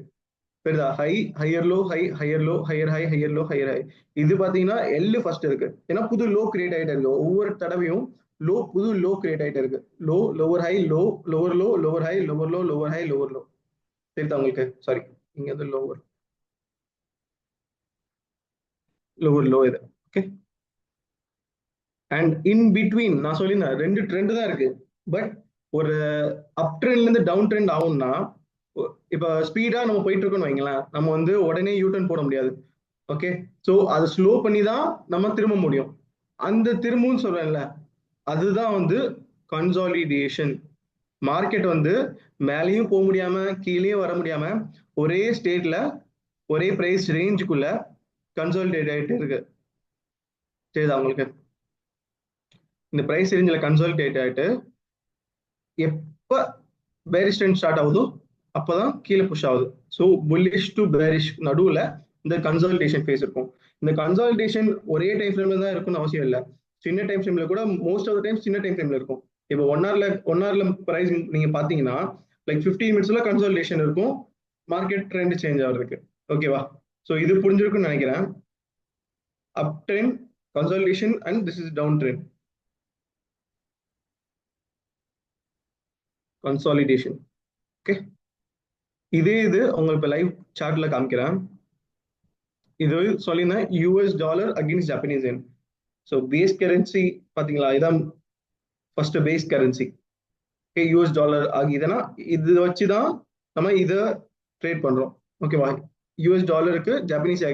தெரியுதா, high, higher low, high, higher low, higher high, higher low, higher high. இது பாத்தீங்கன்னா எல் ஃபர்ஸ்ட் இருக்கு, ஏன்னா புது லோ கிரியேட் ஆயிட்டே இருக்கு, ஒவ்வொரு தடவையும் லோ, புது லோ கிரியேட் ஆயிட்டே இருக்கு. Low, lower high, low, lower low, lower high, lower low, lower high, lower low. தெரியுதா உங்களுக்கு, சாரி இங்க வந்து லோவர், லோவர் லோ இது. ஓகே, அண்ட் இன் பிட்வீன் நான் சொல்லியிருந்தேன் ரெண்டு ட்ரெண்ட் தான் இருக்கு. பட் ஒரு அப் ட்ரெண்ட்ல இருந்து டவுன் ட்ரெண்ட் ஆகும்னா, இப்ப ஸ்பீடா நம்ம போயிட்டு இருக்கோம்னு வைங்களேன், நம்ம வந்து உடனே யூ டர்ன் போட முடியாது. ஓகே, ஸோ அதை ஸ்லோ பண்ணி தான் நம்ம திரும்ப முடியும். அந்த திரும்பவும் சொல்றேன்ல, அதுதான் வந்து கன்சாலிடேஷன். மார்க்கெட் வந்து மேலேயும் போக முடியாம கீழேயும் வர முடியாம ஒரே ஸ்டேட்ல ஒரே பிரைஸ் ரேஞ்சுக்குள்ள கன்சாலிடேட் ஆயிட்டு இருக்கு. சரிதா உங்களுக்கு, இந்த பிரைஸ் ரேஞ்சில் கன்சாலிடேட் ஆயிட்டு எப்ப பேரிஷ் ட்ரெண்ட் ஸ்டார்ட் ஆகுதோ அப்பதான் கீழே புஷ் ஆகுது. ஸோ புல்லிஷ் டு பேரிஷ் நடுவுல இந்த கன்சாலிடேஷன் ஃபேஸ் இருக்கும். இந்த கன்சாலிடேஷன் ஒரே டைம் ஃப்ரேம்ல தான் இருக்கும்னு அவசியம் இல்லை, சின்ன டைம் ஃப்ரேம்ல கூட மோஸ்ட் ஆஃப் த டைம் சின்ன டைம் ஃப்ரேம்ல இருக்கும். இப்போ ஒன் ஹவர்ல பிரைஸ் நீங்க பாத்தீங்கன்னா லைக் 15 மினிட்ஸ்ல கன்சாலிடேஷன் இருக்கும், மார்க்கெட் ட்ரெண்ட் சேஞ்ச் ஆகுறதுக்கு. ஓகேவா, ஸோ இது புரிஞ்சிருக்கும்னு நினைக்கிறேன். Up trend, consolidation, and this is down trend, consolidation. Okay, இதே இது உங்களுக்கு இப்போ லைவ் சார்ட்ல காமிக்கிறேன். இது சொல்லியிருந்தேன் US dollar against Japanese yen. So base currency பாத்தீங்களா, இதான் first base currency. Okay, US dollar ஆகிதுன்னா இது வச்சுதான் நம்ம இதை ட்ரேட் பண்றோம். ஓகேவா, யூஎஸ் டாலருக்கு ஜப்பனீஸ்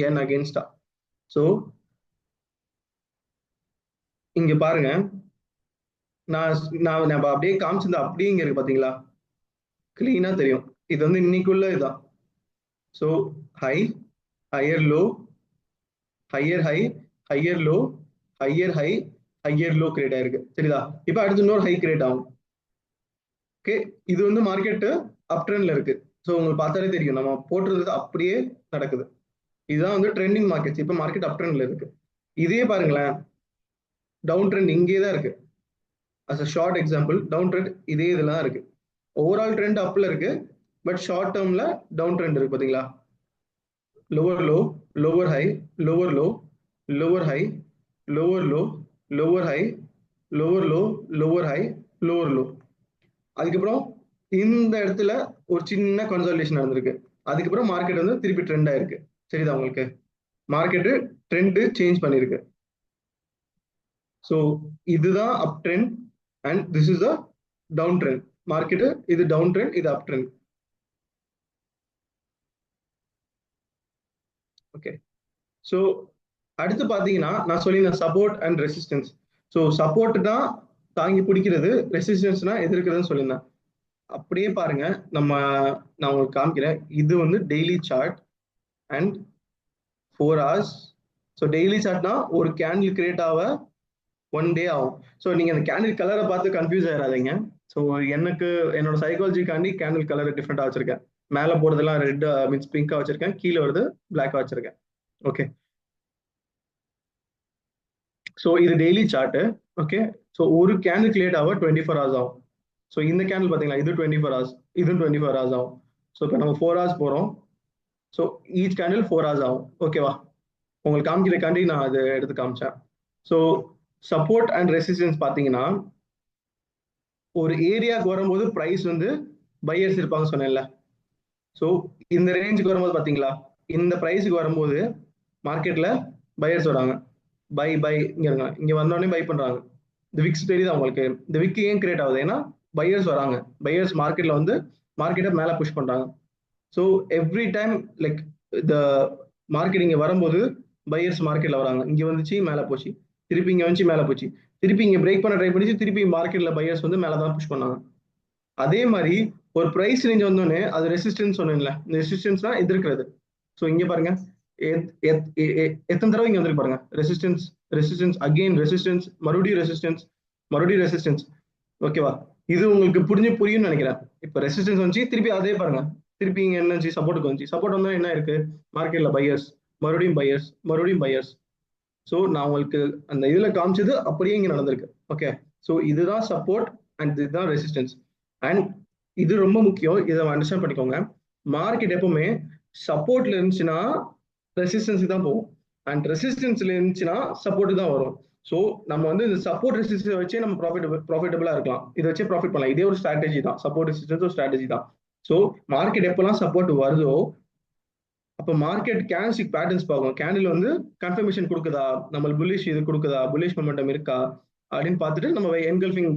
yen அகேன்ஸ்டா. ஸோ இங்க பாருங்க, நான் நான் நம்ம அப்படியே காமிச்சிருந்தா அப்படியே இங்க இருக்கு பாத்தீங்களா, கிளீனா தெரியும். இது வந்து இன்னைக்குள்ள இதுதான். So high, higher low, higher high, higher low, higher high, higher low create ஆயிருக்கு. சரிதா? இப்போ அடுத்து இன்னொரு ஹை கிரியேட் ஆகும். ஓகே, இது வந்து மார்க்கெட் அப் ட்ரெண்ட்ல இருக்கு. ஸோ உங்களுக்கு பார்த்தாலே தெரியும், நம்ம போட்டுறது அப்படியே நடக்குது. இதுதான் வந்து ட்ரெண்டிங் மார்க்கெட்ஸ். இப்போ மார்க்கெட் அப் ட்ரெண்ட்ல இருக்கு. இதே பாருங்களேன், டவுன் ட்ரெண்ட் இங்கே தான் இருக்கு. As a short example, down trend இதே இதில் தான் இருக்கு. ஓவரால் ட்ரெண்ட் அப்ல இருக்கு, பட் ஷார்ட் டேர்ம்ல டவுன் ட்ரெண்ட் இருக்கு பாத்தீங்களா. Lower low, lower high, lower low, lower high, lower low, lower high, lower low, lower high, lower low. அதுக்கப்புறம் இந்த இடத்துல ஒரு சின்ன கன்சாலிடேஷன் நடந்திருக்கு. அதுக்கப்புறம் மார்க்கெட் வந்து திருப்பி ட்ரெண்ட் ஆயிருக்கு. சரிதா உங்களுக்கு? மார்க்கெட் ட்ரெண்ட் சேஞ்ச் பண்ணிருக்கு. ஸோ இதுதான் அப் trend and this is the down trend. Market இது டவுன் ட்ரெண்ட், இது அப் ட்ரெண்ட். ஓகே, ஸோ அடுத்து பார்த்தீங்கன்னா நான் சொல்லியிருந்தேன் support and resistance. So support தான் தாங்கி பிடிக்கிறது, ரெசிஸ்டன்ஸ்னா எதிர்க்கிறதுன்னு சொல்லியிருந்தேன். அப்படியே பாருங்க, நான் உங்களுக்கு காமிக்கிறேன். இது வந்து daily chart and 4 hours. So daily சார்ட்னா ஒரு கேண்டில் கிரியேட் ஆக 1 day ஆகும். ஸோ நீங்க அந்த கேண்டில் கலரை பார்த்து கன்ஃபியூஸ் ஆயிடாதீங்க. ஸோ எனக்கு என்னோட சைக்காலஜிக்காண்டி கேண்டில் கலர் டிஃப்ரெண்டா வச்சிருக்கேன். மேலே போறதெல்லாம் ரெட் மீன்ஸ் பிங்கா வச்சிருக்கேன், கீழே வருது பிளாக்கா வச்சிருக்கேன். ஓகே, ஸோ இது டெய்லி சார்ட். ஓகே, ஸோ ஒரு கேண்டில் கிரியேட் ஆக 24 hours ஆகும். ஸோ இந்த கேண்டில் பார்த்தீங்களா, இது 24 hours, இதுவும் 24 hours ஆகும். ஸோ இப்போ நம்ம 4 hours போகிறோம். ஸோ ஈச் கேண்டில் 4 hours ஆகும். ஓகேவா? உங்களுக்கு காமிக்கிறக்காண்டி நான் அதை எடுத்து காமிச்சேன். ஸோ சப்போர்ட் அண்ட் ரெசிஸ்டன்ஸ் பார்த்தீங்கன்னா, ஒரு ஏரியாவுக்கு வரும்போது ப்ரைஸ் வந்து பையர்ஸ் இருப்பாங்க சொன்னேன்ல. ஸோ இந்த ரேஞ்சுக்கு வரும்போது பார்த்தீங்களா, இந்த ப்ரைஸுக்கு வரும்போது மார்க்கெட்ல பையர்ஸ் வராங்க. பை பை இங்க இருங்க, இங்க வந்தோடனே பை பண்றாங்க. இந்த விக்ஸ் தெரியுதா உங்களுக்கு? இந்த விக் ஏன் கிரியேட் ஆகுது? ஏன்னா பையர்ஸ் வராங்க. பையர்ஸ் மார்க்கெட்ல வந்து மார்க்கெட்டை மேல புஷ் பண்றாங்க. ஸோ எவ்ரி டைம் லைக் இந்த மார்க்கெட் இங்க வரும்போது பையர்ஸ் மார்க்கெட்ல வராங்க. இங்க வந்துச்சு மேல போச்சு, திருப்பி இங்க வந்துச்சு மேல போச்சு, திருப்பி இங்க பிரேக் பண்ண ட்ரை பண்ணிச்சு, திருப்பி மார்க்கெட்ல பையர்ஸ் வந்து மேல தான் புஷ் பண்ணாங்க. அதே மாதிரி ஒரு பிரைஸ் ரேஞ்ச் வந்தோடனே அது ரெசிஸ்டன்ஸ் சொன்னேன்ல, இந்த ரெசிஸ்டன்ஸ்னா எதிர்க்கிறது. ஸோ இங்க பாருங்க, எத்தனை தடவை இங்க வந்துருக்கு பாருங்க. ரெசிஸ்டன்ஸ், ரெசிஸ்டன்ஸ், அகெயின் ரெசிஸ்டன்ஸ், மறுபடியும் ரெசிஸ்டன்ஸ், மறுபடியும் ரெசிஸ்டன்ஸ். ஓகேவா? இது உங்களுக்கு புரியும்னு நினைக்கிறேன். இப்போ ரெசிஸ்டன்ஸ் வந்துச்சு, திருப்பி அதே பாருங்க, திருப்பி இங்க என்ன சப்போர்ட்டுக்கு வந்துச்சு. சப்போர்ட் வந்தா என்ன இருக்கு? மார்க்கெட்ல பையர்ஸ், மறுபடியும் பையர்ஸ், மறுபடியும் பையர்ஸ். ஸோ நான் உங்களுக்கு அந்த இதுல காமிச்சது அப்படியே இங்க நடந்திருக்கு. ஓகே, ஸோ இதுதான் சப்போர்ட் அண்ட் இதுதான் ரெசிஸ்டன்ஸ். அண்ட் இது ரொம்ப முக்கியம், இதை அண்டர்ஸ்டாண்ட் பண்ணிக்கோங்க. மார்க்கெட் எப்பவுமே சப்போர்ட்ல இருந்துச்சுன்னா ரெசிஸ்டன்ஸுக்கு தான் போகும், அண்ட் ரெசிஸ்டன்ஸ்ல இருந்துச்சுன்னா சப்போர்ட் தான் வரும். ஸோ நம்ம வந்து இந்த சப்போர்ட் ரெசிஸ்டன்ஸ் வச்சே நம்ம ப்ராஃபிட்டபிளா இருக்கலாம். இதை வச்சே ப்ராஃபிட் பண்ணலாம். இதே ஒரு ஸ்ட்ராட்டஜி தான், சப்போர்ட் ரெசிஸ்டன்ஸ் ஒரு ஸ்ட்ராட்டஜி தான். ஸோ மார்க்கெட் எப்பெல்லாம் சப்போர்ட் வருதோ அப்போ மார்க்கெட் கேண்டில்ஸ்டிக் பேட்டர்ன்ஸ் பார்க்கும். கேண்டில் வந்து கன்ஃபர்மேஷன் கொடுக்குதா, நம்ம புல்லிஷ் இது கொடுக்குதா, புல்லிஷ் மொமெண்டம் இருக்கா அப்படின்னு பார்த்துட்டு நம்ம என்கல்ஃபிங்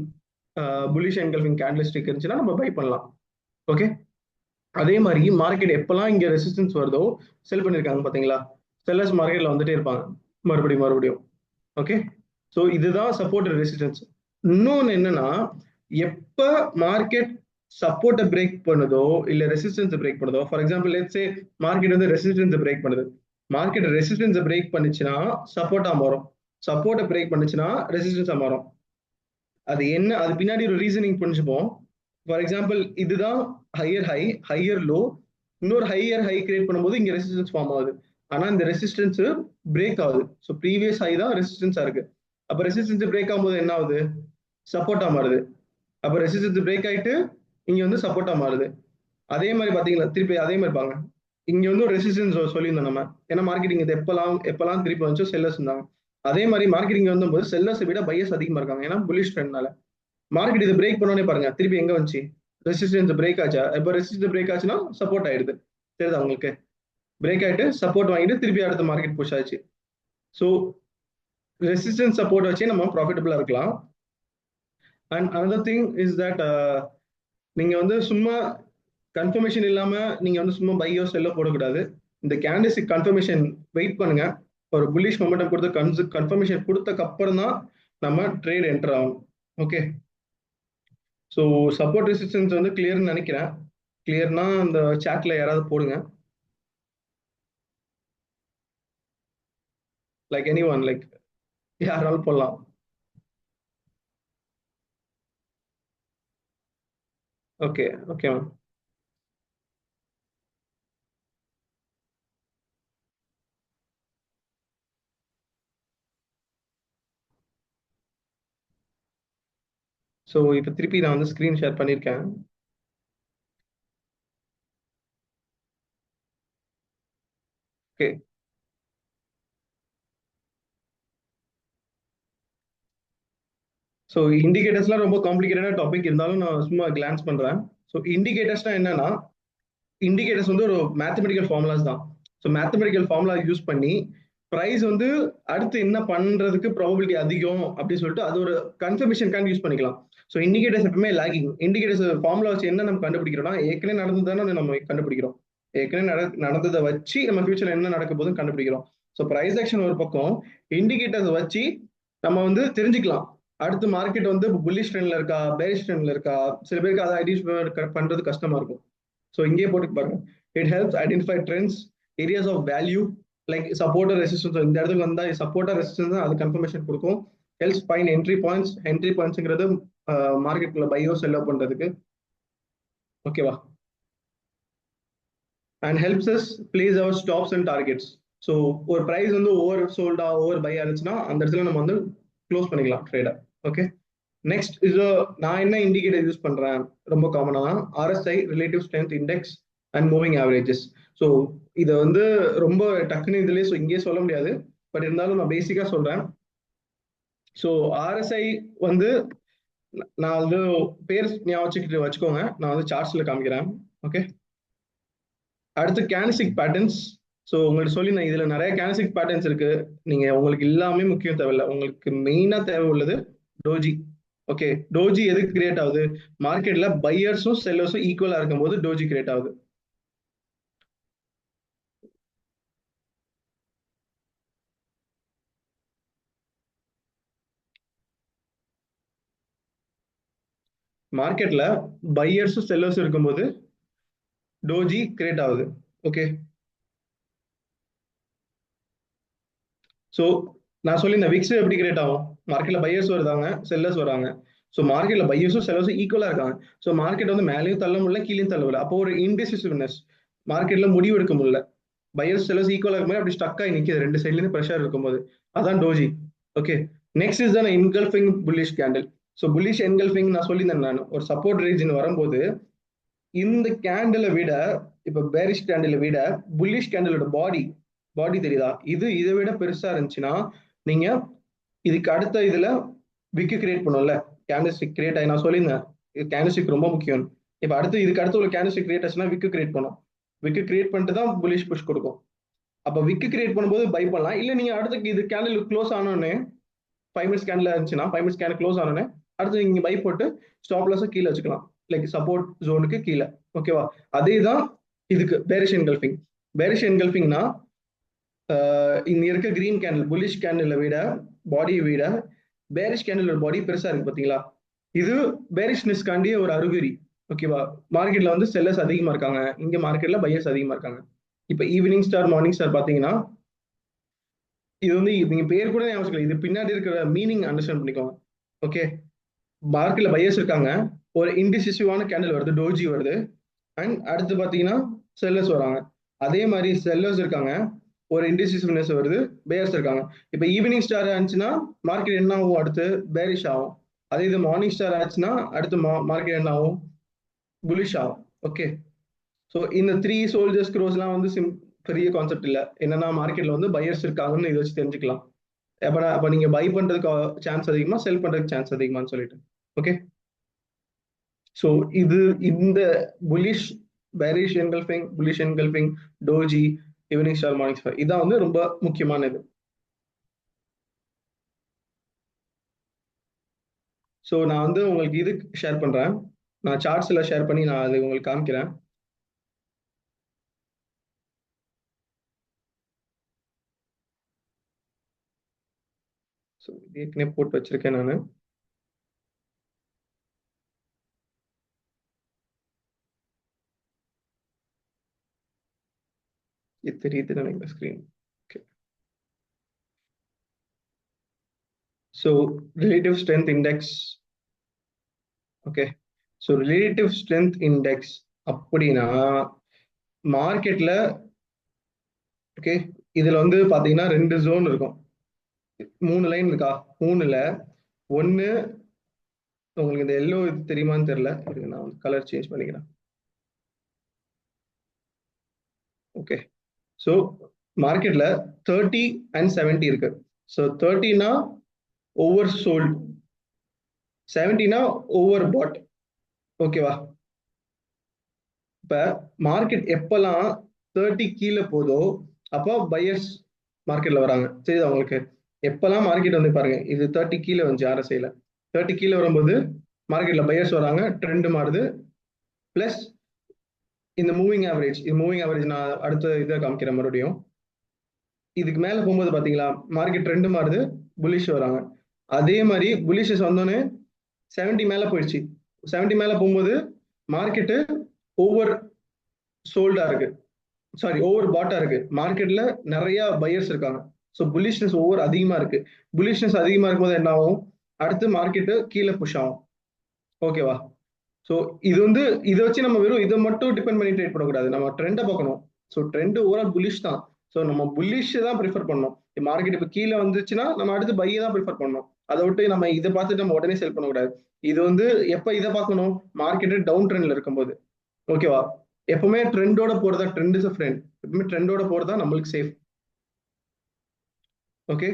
புல்லிஷ் என்கல்ஃபிங் கேண்டில்ஸ்டிக் இருந்துச்சுன்னா நம்ம பை பண்ணலாம். ஓகே, அதே மாதிரி மார்க்கெட் எப்பெல்லாம் இங்க ரெசிஸ்டன்ஸ் வருதோ செல் பண்ணிருக்காங்க பாத்தீங்களா, செல்லர்ஸ் மார்க்கெட்ல வந்துட்டே இருப்பாங்க மறுபடியும். ஓகே, ஸோ இதுதான் சப்போர்ட் ரெசிஸ்டன்ஸ். இன்னொன்னு என்னன்னா, எப்ப மார்க்கெட் சப்போர்ட்டை பிரேக் பண்ணுதோ இல்ல ரெசிஸ்டன்ஸ் பிரேக் பண்ணுதோ, for example let's say market வந்து ரெசிஸ்டன்ஸ் பிரேக் பண்ணுது, மார்க்கெட் ரெசிஸ்டன்ஸ் பிரேக் பண்ணுச்சுன்னா சப்போர்ட்டா மாறும், சப்போர்ட்டை பிரேக் பண்ணுச்சுன்னா ரெசிஸ்டன்ஸா மாறும். அது என்ன, அது பின்னாடி ஒரு ரீசனிங் புரிஞ்சுப்போம். ஃபார் எக்ஸாம்பிள் இதுதான் ஹையர் ஹை, ஹையர் லோ, இன்னொரு ஹையர் ஹை கிரியேட் பண்ணும்போது இங்க ரெசிஸ்டன்ஸ் ஃபார்ம் ஆகுது. ஆனா இந்த ரெசிஸ்டன்ஸ் பிரேக் ஆகுது. ஸோ ப்ரீவியஸ் ஹை தான் ரெசிஸ்டன்ஸா இருக்கு. அப்ப ரெசிஸ்டன்ஸ் பிரேக் ஆகும்போது என்ன ஆகுது? சப்போர்ட்டா மாறுது. அப்ப ரெசிஸ்டன்ஸ் பிரேக் ஆயிட்டு இங்க வந்து சப்போர்ட்டா மாறுது. அதே மாதிரி பாத்தீங்களா, திருப்பி அதே மாதிரி பாங்க, இங்க வந்து ஒரு ரெசிஸ்டன்ஸ் சொல்லியிருந்தோம் நம்ம. ஏன்னா மார்க்கெட்டிங் இது எப்பெல்லாம் திருப்பி வந்துச்சோ செல்லர்ஸ் இருந்தாங்க. அதே மாதிரி மார்க்கெட்டிங் வந்தபோது செல்லர்ஸை விட பையர்ஸ் அதிகமா இருக்காங்க, ஏன்னா புல்லிஷ் ட்ரெண்ட்னால. மார்க்கெட் இது பிரேக் பண்ணோடனே பாருங்க, திருப்பி எங்க வந்துச்சு? ரெசிஸ்டன்ஸ் பிரேக் ஆச்சா? இப்போ ரெசிஸ்டன்ஸ் பிரேக் ஆச்சுன்னா சப்போர்ட் ஆயிடுது. தெரியுதா உங்களுக்கு? பிரேக் ஆயிட்டு சப்போர்ட் வாங்கிட்டு திருப்பி அடுத்த மார்க்கெட் புஷ் ஆச்சு. ஸோ ரெசிஸ்டன்ஸ் சப்போர்ட் வச்சு நம்ம ப்ராஃபிட்டபிளா இருக்கலாம். And another thing is that நீங்க வந்து சும்மா கன்ஃபர்மேஷன் இல்லாம நீங்க வந்து சும்மா பையோ செல்லோ போடக்கூடாது. இந்த கேண்டிஸ்டிக் கன்ஃபர்மேஷன் வெயிட் பண்ணுங்க. ஒரு புல்லிஷ் மொமெண்டம் கொடுத்து கன்ஃபர்மேஷன் கொடுத்தக்கு அப்புறம் தான் நம்ம ட்ரேட் என்டர் ஆகணும். ஓகே, ஸோ சப்போர்ட் ரெசிஸ்டன்ஸ் வந்து கிளியர்னு நினைக்கிறேன். கிளியர்னா அந்த சாட்ல யாராவது போடுங்க. லைக் எனி ஒன், லைக் யாராலும் போடலாம். Okay okay ma'am. ஸோ இப்போ திருப்பி நான் வந்து ஸ்க்ரீன் ஷேர் பண்ணியிருக்கேன். ஓகே, ஸோ இண்டிகேட்டர்ஸ்லாம் ரொம்ப காம்ப்ளிகேட்டடான டாபிக், இருந்தாலும் நான் சும்மா கிளான்ஸ் பண்றேன். ஸோ இண்டிகேட்டர்ஸ்னா என்னன்னா, இண்டிகேட்டர்ஸ் வந்து ஒரு மேத்தமெட்டிக்கல் ஃபார்முலாஸ் தான். ஸோ மேத்தமெட்டிக்கல் ஃபார்முலா யூஸ் பண்ணி ப்ரைஸ் வந்து அடுத்து என்ன பண்றதுக்கு ப்ராபபிலிட்டி அதிகம் அப்படின்னு சொல்லிட்டு அது ஒரு கன்ஃபர்மேஷனுக்காக யூஸ் பண்ணிக்கலாம். ஸோ இண்டிகேட்டர்ஸ் எப்பவுமே லாகிங். இண்டிகேட்டர்ஸ் ஃபார்முலா வச்சு என்ன நம்ம கண்டுபிடிக்கிறோம்னா, ஏற்கனவே நடந்ததுதானே நம்ம கண்டுபிடிக்கிறோம். ஏற்கனவே நடந்ததை வச்சு நம்ம ஃபியூச்சர்ல என்ன நடக்க போகுதுன்னு கண்டுபிடிக்கிறோம். ஸோ ப்ரைஸ் ஆக்ஷன் ஒரு பக்கம், இண்டிகேட்டர்ஸ் வச்சு நம்ம வந்து தெரிஞ்சுக்கலாம் அடுத்து மார்க்கெட் வந்து புல்லிஷ் ட்ரெண்ட்ல இருக்கா, பேரிஷ் ட்ரெண்ட்ல இருக்கா. சில பேருக்கு அதை ஐடென்டிஃபை பண்றது கஷ்டமா இருக்கும். ஸோ இங்கே போட்டு பாருங்க. It helps identify trends, areas of value, like support or resistance. இந்த இடத்துக்கு வந்தா சப்போர்ட்டர் ரெசிஸ்டன்ஸ் அது கன்ஃபர்மேஷன் கொடுக்கும். Helps fine entry points. Entry பாயிண்ட்ஸ்ங்கிறது மார்க்கெட்ல பையோ செல்லோ பண்றதுக்கு. ஓகேவா? And helps us place our stops and targets. So ஒரு ப்ரைஸ் வந்து ஓவர் சோல்டா ஓவர் பை ஆச்சுன்னா அந்த இடத்துல நம்ம வந்து க்ளோஸ் பண்ணிக்கலாம் ட்ரேடை. ஓகே, நெக்ஸ்ட் இது நான் என்ன இண்டிகேட்டர் யூஸ் பண்றேன் ரொம்ப காமனா, RSI relative strength index and moving averages. So இதை வந்து ரொம்ப டக்குன்னு இதுலேயே இங்கேயே சொல்ல முடியாது, பட் இருந்தாலும் நான் பேசிக்கா சொல்றேன். ஸோ ஆர்எஸ்ஐ வந்து நான் வந்து பேர் ஞாபகம் வச்சுக்கோங்க, நான் வந்து சார்ட்ஸ்ல காமிக்கிறேன். ஓகே, அடுத்து கேண்டில்ஸ்டிக் பேட்டர்ன்ஸ். ஸோ உங்களுக்கு சொல்லி நான் இதுல நிறைய கேண்டில்ஸ்டிக் பேட்டர்ன்ஸ் இருக்கு. நீங்க உங்களுக்கு எல்லாமே முக்கியம் தேவையில்லை, உங்களுக்கு மெயினா தேவை உள்ளது டோஜி. ஓகே, டோஜி எதுக்கு கிரியேட் ஆகுது? மார்க்கெட்ல பையர்ஸும் செல்லர்ஸும் ஈக்குவலா இருக்கும் போது டோஜி கிரியேட் ஆகுது. மார்க்கெட்ல பையர்ஸும் செல்லர்ஸும் இருக்கும்போது டோஜி கிரியேட் ஆகுது. ஓகே, ஸோ நான் சொல்லி இந்த விக்ஸ் எப்படி கிரியேட் ஆகும்? மார்க்கெட்ல பையர்ஸ் வருதாங்க, செல்லர்ஸ் வராங்க. ஸோ மார்க்கெட்ல பையர்ஸும் செல்லர்ஸும் ஈக்குவலா இருக்காங்க. ஸோ மார்க்கெட் வந்து மேலேயும் தள்ள முடியல, கீழேயும் தள்ள முடியல. அப்போ ஒரு இன்டிசிசிவ்னஸ், மார்க்கெட்ல முடிவு எடுக்க முடியல. பையர்ஸ் செல்லர்ஸ் ஈக்குவலா இருக்கும்போது அப்படி ஸ்டக் ஆகி நிற்கிது, ரெண்டு சைட்லேருந்து ப்ரெஷர் இருக்கும்போது. அதான் டோஜி. ஓகே, நெக்ஸ்ட் இஸ் தான் engulfing bullish candle. So bullish engulfing நான் சொல்லியிருந்தேன், நான் ஒரு சப்போர்ட் ரீஜன் வரும்போது இந்த கேண்டிலை விட, இப்ப பேரிஷ் கேண்டிலை விட புல்லிஷ் கேண்டிலோட பாடி பாடி தெரியுதா, இது இதை விட பெருசா இருந்துச்சுன்னா நீங்க இதுக்கு அடுத்த இதுல விக்கு கிரியேட் பண்ணும்ல, கேண்டில்ஸ்டிக் கிரியேட் ஆகி நான் சொல்லியிருந்தேன் கேண்டில்ஸ்டிக் ரொம்ப முக்கியம். இப்ப அடுத்து இதுக்கு அடுத்து ஒரு கேண்டில்ஸ்டிக் கிரியேட் ஆச்சுன்னா விக்கு கிரியேட் பண்ணும். விக்கு கிரியேட் பண்ணிட்டு தான் புல்லிஷ் புஷ் கொடுக்கும். அப்ப விக்கு கிரியேட் பண்ணும்போது பை பண்ணலாம். இல்ல நீங்க அடுத்து இது கேண்டில் க்ளோஸ் ஆனோடனே 5 மினிட்ஸ் கேண்டில் இருந்துச்சுன்னா 5 மினிட்ஸ் கேண்டில் க்ளோஸ் ஆனோடனே அடுத்து நீங்க பை போட்டு ஸ்டாப் லாஸை கீழே வச்சுக்கலாம், லைக் சப்போர்ட் ஜோனுக்கு கீழே. ஓகேவா? அதே தான் இதுக்கு பேரிஷ் என்கல்ஃபிங். பேரிஷ் என்கல்ஃபிங்னா இங்க இருக்க கிரீன் கேண்டில் புல்லிஷ் கேண்டில் விட பாடியை விட பேரிஷ் கேண்டிலோட பாடி பெருசா இருக்கு பாத்தீங்களா? இது பேரிஷ்னஸ்காண்டிய ஒரு அறிகுறி. ஓகேவா? மார்க்கெட்ல வந்து செல்லர்ஸ் அதிகமா இருக்காங்க, இங்க மார்க்கெட்ல பையர்ஸ் அதிகமா இருக்காங்க. இப்ப ஈவினிங் ஸ்டார் மார்னிங் ஸ்டார் பாத்தீங்கன்னா இது வந்து நீங்க பேர் கூட ஞாபகம், இது பின்னாடி இருக்கிற மீனிங் அண்டர்ஸ்டாண்ட் பண்ணிக்கோங்க. ஓகே, மார்க்கெட்ல பையர்ஸ் இருக்காங்க, ஒரு இன்டிசிசிவான கேண்டில் வருது, டோஜி வருது, அண்ட் அடுத்து பாத்தீங்கன்னா செல்லர்ஸ் வராங்க. அதே மாதிரி செல்லர்ஸ் இருக்காங்க, ஒரு இன்டிசிசிவ்னஸ் வருது, பேயர்ஸ் இருக்காங்க. இப்போ ஈவினிங் ஸ்டார் ஆச்சுன்னா மார்க்கெட் என்ன ஆகும்? அடுத்து பேரிஷ் ஆகும். அதே இது மார்னிங் ஸ்டார் ஆச்சுன்னா அடுத்து மார்க்கெட் என்ன ஆகும்? புலிஷ் ஆகும். ஓகே, ஸோ இந்த த்ரீ சோல்ஜர்ஸ் க்ரோஸ்லாம் வந்து பெரிய கான்செப்ட் இல்லை. என்னன்னா மார்க்கெட்ல வந்து பையர்ஸ் இருக்காங்கன்னு இதை வச்சு தெரிஞ்சுக்கலாம். அப்ப நீங்க பை பண்றதுக்கு சான்ஸ் அதிகமா, செல் பண்றதுக்கு சான்ஸ் அதிகமான்னு சொல்லிட்டு. ஓகே, ஸோ இது இந்த bullish bearish engulfing, bullish engulfing, doji, evening star morning star, இதான் வந்து ரொம்ப முக்கியமானது. ஸோ நான் வந்து உங்களுக்கு இது ஷேர் பண்றேன், நான் சார்ட்ஸ்ல ஷேர் பண்ணி நான் அது உங்களுக்கு காமிக்கிறேன். ஸோ இது ஏற்கனவே போட்டு வச்சிருக்கேன் நான். இது தெரியுது நினைக்கிறேன் screen. Okay. So relative strength index. Okay. So relative strength index அப்படின்னா மார்க்கெட்ல, ஓகே, இதுல வந்து பாத்தீங்கன்னா 2 ஜோன் இருக்கும், 3 லைன் இருக்கா. 3ல ஒன்னு உங்களுக்கு இந்த எல்லோ இது தெரியுமான்னு தெரியல, நான் கலர் சேஞ்ச் பண்ணிக்கிறேன். ஓகே. ஸோ மார்க்கெட்ல 30 and 70 இருக்கு. ஸோ 30னா ஓவர் சோல்ட், 70னா ஓவர் பாட். ஓகேவா? இப்ப மார்க்கெட் எப்பெல்லாம் 30 கீழே போதோ அப்போ பையர்ஸ் மார்க்கெட்ல வராங்க. சரிதா உங்களுக்கு? எப்பெல்லாம் மார்க்கெட் வந்து பாருங்க, இது 30 கீழே வந்துச்சு ஆர்எஸ்ஐல, 30 கீழே வரும்போது மார்க்கெட்ல பையர்ஸ் வராங்க, ட்ரெண்ட் மாறுது. பிளஸ் இந்த மூவிங் ஆவரேஜ், இது மூவிங் ஆவரேஜ் நான் அடுத்த இதை காமிக்கிறேன் மறுபடியும். இதுக்கு மேல போகும்போது பாத்தீங்களா மார்க்கெட் ட்ரெண்ட் மாறுது, புல்லிஷ் வராங்க. அதே மாதிரி புல்லிஷஸ் வந்தோடனே 70 மேல போயிடுச்சு. 70 மேல போகும்போது மார்க்கெட்டு ஓவர் சோல்டா இருக்கு, சாரி ஓவர் பாட்டா இருக்கு. மார்க்கெட்ல நிறைய பையர்ஸ் இருக்காங்க. ஸோ புல்லிஷ்னஸ் ஓவர் அதிகமா இருக்கு. புல்லிஷ்னஸ் அதிகமா இருக்கும்போது என்ன ஆகும், அடுத்து மார்க்கெட்டு கீழே புஷ் ஆகும். ஓகேவா? ஸோ இது வந்து இதை வச்சு நம்ம வெறும் இதை மட்டும் டிபெண்ட் பண்ணி ட்ரேட் பண்ணக்கூடாது, நம்ம ட்ரெண்டை பார்க்கணும். ஸோ ட்ரெண்ட் ஓவரால் புல்லிஷ் தான். ஸோ நம்ம புல்லிஷ் தான் ப்ரிஃபர் பண்ணணும். மார்க்கெட் இப்போ கீழே வந்துச்சுன்னா நம்ம அடுத்து பையை தான் ப்ரிஃபர் பண்ணணும். அதை விட்டு நம்ம இதை பார்த்துட்டு நம்ம உடனே செல் பண்ணக்கூடாது. இது வந்து எப்போ இதை பார்க்கணும், மார்க்கெட்டு டவுன் ட்ரெண்ட்ல இருக்கும்போது. ஓகேவா? எப்பவுமே ட்ரெண்டோட போறதா, ட்ரெண்ட் இஸ் அ ஃப்ரெண்ட். எப்பவுமே ட்ரெண்டோட போறதா நம்மளுக்கு சேஃப். ஓகே.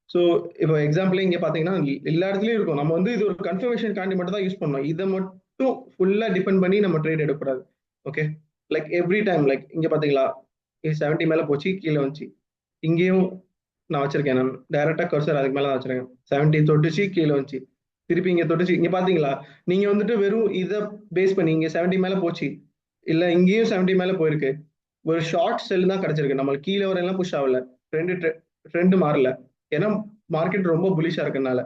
ஸோ இப்போ எக்ஸாம்பிள் இங்கே பார்த்தீங்கன்னா எல்லா இடத்துலையும் இருக்கும். நம்ம வந்து இது ஒரு கன்ஃபர்மேஷன் காண்டி மட்டும் தான் யூஸ் பண்ணணும். இதை மட்டும் ஃபுல்லாக டிபெண்ட் பண்ணி நம்ம ட்ரேட் எடுக்கக்கூடாது. Okay. Like every time, like இங்கே பார்த்தீங்களா இது 70 மேலே போச்சு, கீழே வந்துச்சு. இங்கேயும் நான் வச்சிருக்கேன், நான் டைரக்டா கர்சர் அதுக்கு மேலே தான் வச்சிருக்கேன். 70 தொட்டுச்சு, கீழே வந்துச்சு, திருப்பி இங்கே தொட்டுச்சு. இங்கே பார்த்தீங்களா நீங்கள் வந்துட்டு வெறும் இதை பேஸ் பண்ணி இங்கே 70 மேலே போச்சு, இல்லை இங்கேயும் 70 மேலே போயிருக்கு, ஒரு ஷார்ட் செல் தான் கிடைச்சிருக்கு. நம்மளுக்கு கீழே வரையெல்லாம் புஷ் ஆகல, ட்ரெண்ட் மாறல. ஏன்னா மார்க்கெட் ரொம்ப புலிஷா இருக்கனால.